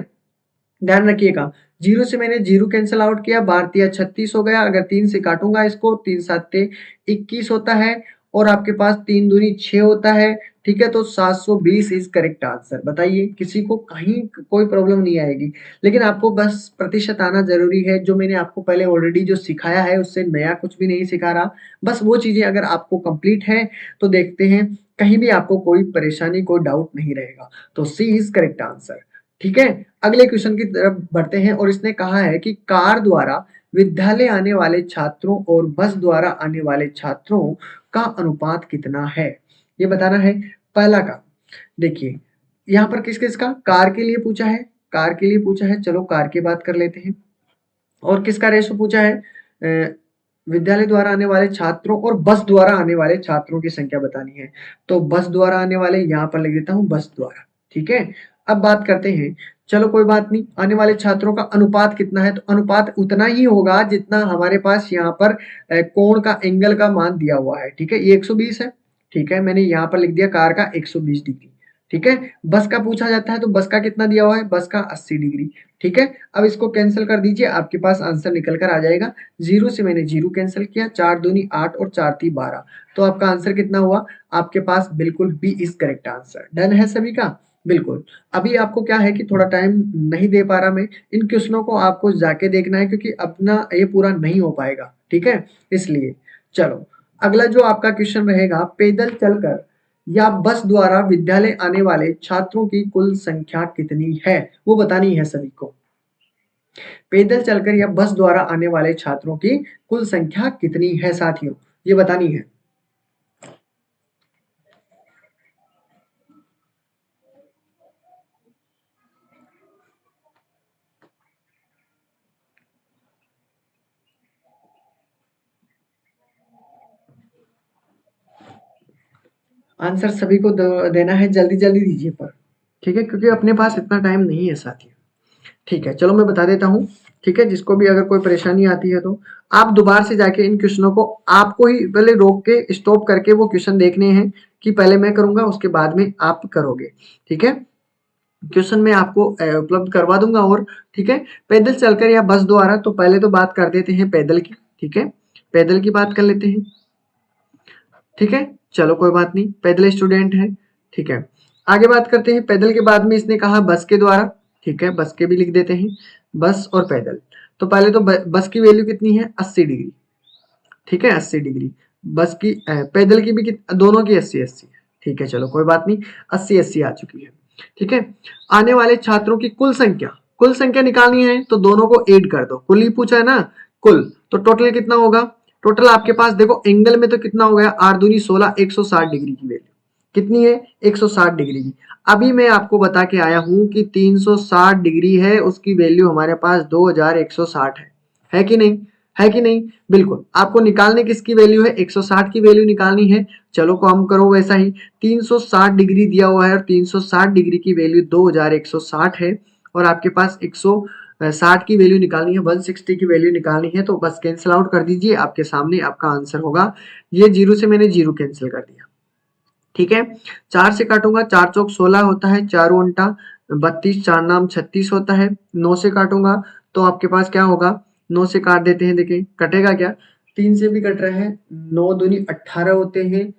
ध्यान रखिएगा। जीरो से मैंने जीरो कैंसिल आउट किया, भारतीय 36 हो गया, अगर 3 से काटूंगा इसको, 3 साते 21 होता है, और आपके पास 3 दूनी 6 होता है। ठीक है, तो 720 इज करेक्ट आंसर। बताइए, किसी को कहीं कोई प्रॉब्लम नहीं आएगी, लेकिन आपको बस प्रतिशत आना जरूरी है। जो मैंने आपको पहले ऑलरेडी जो सिखाया है उससे नया कुछ भी नहीं सिखा रहा, बस वो चीजें अगर आपको कंप्लीट है तो देखते हैं कहीं भी आपको कोई परेशानी कोई डाउट नहीं रहेगा। तो सी इज करेक्ट आंसर। ठीक है, अगले क्वेश्चन की तरफ बढ़ते हैं, और इसने कहा है कि कार द्वारा विद्यालय आने वाले छात्रों और बस द्वारा आने वाले छात्रों का अनुपात कितना है, ये बताना है। पहला काम देखिए, यहाँ पर किस किस का, कार के लिए पूछा है, कार के लिए पूछा है, चलो कार की बात कर लेते हैं। और किसका रेशो पूछा है, विद्यालय द्वारा आने वाले छात्रों और बस द्वारा आने वाले छात्रों की संख्या बतानी है। तो बस द्वारा आने वाले यहाँ पर लिख देता हूँ, बस द्वारा। ठीक है, अब बात करते हैं, चलो कोई बात नहीं, आने वाले छात्रों का अनुपात कितना है, तो अनुपात उतना ही होगा जितना हमारे पास यहाँ पर कोण का एंगल का मान दिया हुआ है। ठीक है, ये 120 है। ठीक है, मैंने यहाँ पर लिख दिया कार का 120 डिग्री। ठीक है, बस का पूछा जाता है तो बस का कितना दिया हुआ है, बस का 80 डिग्री। ठीक है, अब इसको कैंसिल कर दीजिए, आपके पास आंसर निकल कर आ जाएगा। जीरो से मैंने जीरो कैंसिल किया, 4 दूनी 8 और 4 ती 12, तो आपका आंसर कितना हुआ, आपके पास बिल्कुल B is correct answer. Done है सभी का, बिल्कुल। अभी आपको क्या है कि थोड़ा टाइम नहीं दे पा रहा मैं, इन क्वेश्चनों को आपको जाके देखना है क्योंकि अपना ये पूरा नहीं हो पाएगा। ठीक है, इसलिए चलो अगला जो आपका क्वेश्चन रहेगा, पैदल चलकर या बस द्वारा विद्यालय आने वाले छात्रों की कुल संख्या कितनी है, वो बतानी है सभी को। पैदल चलकर या बस द्वारा आने वाले छात्रों की कुल संख्या कितनी है साथियों, ये बतानी है। आंसर सभी को देना है, जल्दी जल्दी दीजिए पर। ठीक है, क्योंकि अपने पास इतना टाइम नहीं है साथियों। ठीक है, चलो मैं बता देता हूँ। ठीक है, जिसको भी अगर कोई परेशानी आती है तो आप दोबारा से जाके इन क्वेश्चनों को आपको ही पहले रोक के स्टॉप करके वो क्वेश्चन देखने हैं, कि पहले मैं करूंगा उसके बाद में आप करोगे। ठीक है, क्वेश्चन मैं आपको उपलब्ध करवा दूंगा। और ठीक है, पैदल चलकर या बस द्वारा, तो पहले तो बात कर देते हैं पैदल की। ठीक है, पैदल की बात कर लेते हैं। ठीक है, चलो कोई बात नहीं, पैदल स्टूडेंट है। ठीक है, आगे बात करते हैं, पैदल के बाद में इसने कहा बस के द्वारा। ठीक है, बस के भी लिख देते हैं, बस और पैदल। तो पहले तो बस की वैल्यू कितनी है, 80 डिग्री। ठीक है, 80 डिग्री। बस की पैदल की भी दोनों की 80 80 है। ठीक है, चलो कोई बात नहीं, 80 80 आ चुकी है। ठीक है, आने वाले छात्रों की कुल संख्या, कुल संख्या निकालनी है तो दोनों को ऐड कर दो, कुल ही पूछा है ना, कुल, तो टोटल कितना होगा, टोटल आपके पास देखो एंगल में तो कितना हो गया, 8 दूनी 16, 160 डिग्री की वैल्यू कितनी है, 160 डिग्री की। अभी मैं आपको बता के आया हूं कि 360 डिग्री है, उसकी वैल्यू हमारे पास 2160 है कि नहीं, है कि नहीं, बिल्कुल। आपको निकालने किसकी वैल्यू है, 160 की वैल्यू निकालनी है। चलो काम करो वैसा ही, 360 डिग्री दिया हुआ है और 360 डिग्री की वैल्यू 2160 है, और आपके पास 160 की वैल्यू निकालनी है, 160 की वैल्यू निकालनी है, तो बस कैंसिल आउट कर दीजिए, आपके सामने आपका आंसर होगा। ये जीरो से मैंने जीरो कैंसिल कर दिया। ठीक है, 4 से काटूंगा, 4 चौक 16 होता है, 4 उल्टा 32, 4 नाम 36 होता है। 9 से काटूंगा तो आपके पास क्या होगा, 9 से काट देते हैं, देखिए कटेगा क्या, 3 से भी कट रहा है, 9 दूनी 18 होते हैं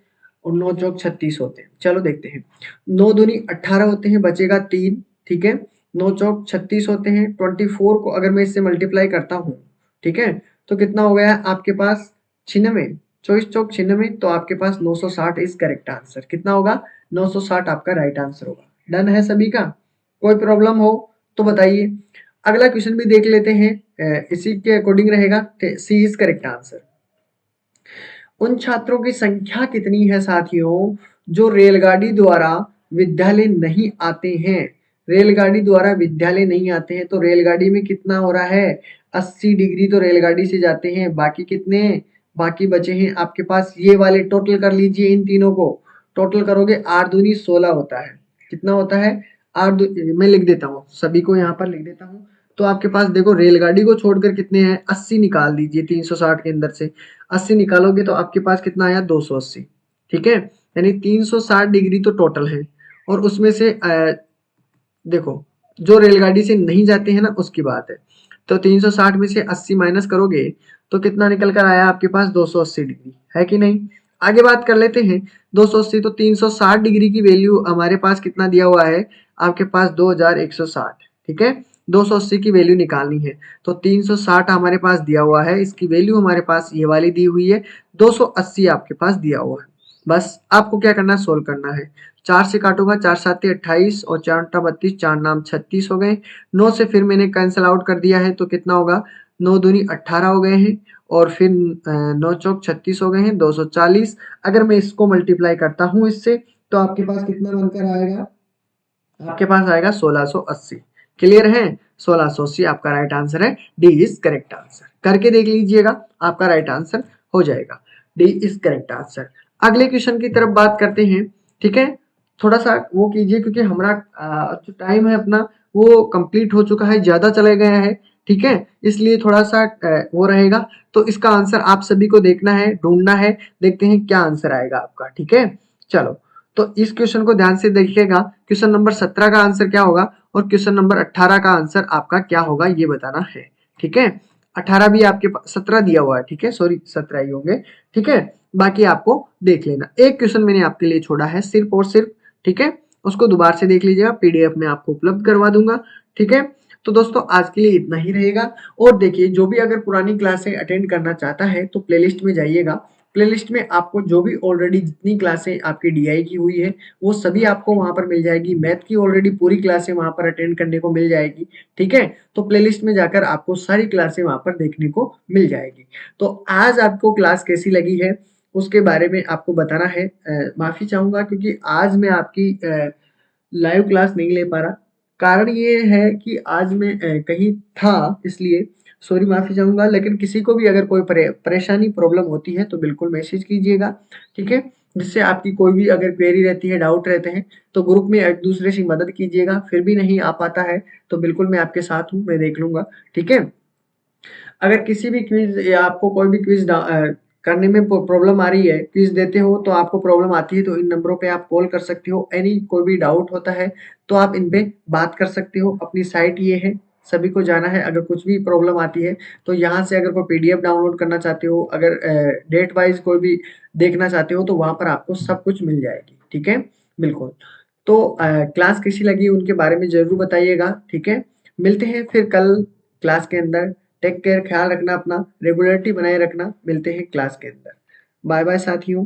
और 9 चौक 36 होते हैं। चलो देखते हैं, 9 दूनी 18 होते हैं, बचेगा 3, ठीक है। 9 चौक 36 होते हैं, 24 को अगर मैं इससे मल्टीप्लाई करता हूँ, ठीक है, तो कितना हो गया आपके पास 96, 24 चौक 96, तो आपके पास 960 इज करेक्ट आंसर। कितना होगा? 960 आपका राइट आंसर होगा। डन है सभी का? कोई प्रॉब्लम हो तो बताइए। अगला क्वेश्चन भी देख लेते हैं, इसी के अकॉर्डिंग रहेगा। सी इज करेक्ट आंसर। उन छात्रों की संख्या कितनी है साथियों जो रेलगाड़ी द्वारा विद्यालय नहीं आते हैं? रेलगाड़ी द्वारा विद्यालय नहीं आते हैं, तो रेलगाड़ी में कितना हो रहा है? 80 डिग्री तो रेलगाड़ी से जाते हैं, बाकी कितने? बाकी बचे हैं आपके पास ये वाले। टोटल कर लीजिए इन तीनों को, टोटल करोगे 8 दूनी 16 होता है। कितना होता है? मैं लिख देता हूँ, सभी को यहाँ पर लिख देता हूँ। तो आपके पास देखो, रेलगाड़ी को छोड़कर कितने हैं? 80 निकाल दीजिए 360 के अंदर से। 80 निकालोगे तो आपके पास कितना आया? 280। ठीक है, यानी 360 डिग्री तो टोटल है। और उसमें से देखो, जो रेलगाड़ी से नहीं जाते हैं ना, उसकी बात है। तो 360 में से 80 माइनस करोगे तो कितना निकल कर आया आपके पास? 280 डिग्री, है कि नहीं? आगे बात कर लेते हैं। 280 तो 360 डिग्री की वैल्यू हमारे पास कितना दिया हुआ है? आपके पास 2160। ठीक है, 280 की वैल्यू निकालनी है तो 360 हमारे पास दिया हुआ है, इसकी वैल्यू हमारे पास ये वाली दी हुई है, 280 आपके पास दिया हुआ है। बस आपको क्या करना है? सोल्व करना है। 4 से काटूंगा, 4 7 28 और 4 8 32, 4 नाम 36 हो गए। 9 से फिर मैंने कैंसिल आउट कर दिया है, तो कितना होगा? 9 दूनी 18 हो गए हैं, और फिर 9 चौक 36 हो गए हैं, 240। अगर मैं इसको मल्टीप्लाई करता हूँ इससे, तो आपके पास कितना बनकर आएगा? आपके पास आएगा 1680। क्लियर है? 1680 आपका राइट आंसर है। D is correct answer. करके देख लीजिएगा, आपका राइट आंसर हो जाएगा। D is correct answer. अगले क्वेश्चन की तरफ बात करते हैं। ठीक है, थोड़ा सा वो कीजिए क्योंकि हमारा जो टाइम है अपना वो कंप्लीट हो चुका है, ज्यादा चले गया है। ठीक है, इसलिए थोड़ा सा वो रहेगा। तो इसका आंसर आप सभी को देखना है, ढूंढना है। देखते हैं क्या आंसर आएगा आपका। ठीक है, चलो। तो इस क्वेश्चन को ध्यान से देखिएगा। क्वेश्चन नंबर 17 का आंसर क्या होगा और क्वेश्चन नंबर 18 का आंसर आपका क्या होगा, ये बताना है। ठीक है, 18 भी आपके पास, 17 दिया हुआ है, ठीक है, सॉरी 17 ही होंगे। ठीक है, बाकी आपको देख लेना। एक क्वेश्चन मैंने आपके लिए छोड़ा है सिर्फ और सिर्फ, ठीक है, उसको दोबारा से देख लीजिएगा, पीडीएफ में आपको उपलब्ध करवा दूंगा। ठीक है, तो दोस्तों आज के लिए इतना ही रहेगा। और देखिए, जो भी अगर पुरानी क्लासें अटेंड करना चाहता है तो प्लेलिस्ट में जाइएगा। प्लेलिस्ट में आपको जो भी ऑलरेडी जितनी क्लासें आपकी डीआई की हुई है वो सभी आपको वहां पर मिल जाएगी। मैथ की ऑलरेडी पूरी क्लासें वहां पर अटेंड करने को मिल जाएगी। ठीक है, तो प्लेलिस्ट में जाकर आपको सारी क्लासें वहां पर देखने को मिल जाएगी। तो आज आपको क्लास कैसी लगी है उसके बारे में आपको बताना है। माफी चाहूंगा क्योंकि आज मैं आपकी लाइव क्लास नहीं ले पा रहा। कारण ये है कि आज मैं कहीं था, इसलिए सॉरी, माफी चाहूंगा। लेकिन किसी को भी अगर कोई परेशानी प्रॉब्लम होती है तो बिल्कुल मैसेज कीजिएगा। ठीक है, जिससे आपकी कोई भी अगर क्वेरी रहती है, डाउट रहते हैं, तो ग्रुप में एक दूसरे से मदद कीजिएगा। फिर भी नहीं आ पाता है तो बिल्कुल मैं आपके साथ हूँ, मैं देख लूंगा। ठीक है, अगर किसी भी क्विज या आपको कोई भी क्विज करने में प्रॉब्लम आ रही है, क्विज देते हो तो आपको प्रॉब्लम आती है, तो इन नंबरों पे आप कॉल कर सकते हो। एनी कोई भी डाउट होता है तो आप इन पे बात कर सकते हो। अपनी साइट ये है, सभी को जाना है। अगर कुछ भी प्रॉब्लम आती है तो यहाँ से अगर कोई पीडीएफ डाउनलोड करना चाहते हो, अगर डेट वाइज कोई भी देखना चाहते हो, तो वहां पर आपको सब कुछ मिल जाएगी। ठीक है, बिल्कुल। तो क्लास कैसी लगी उनके बारे में जरूर बताइएगा। ठीक है, मिलते हैं फिर कल क्लास के अंदर। टेक केयर, ख्याल रखना अपना, रेगुलरिटी बनाए रखना। मिलते हैं क्लास के अंदर। बाय बाय साथियों।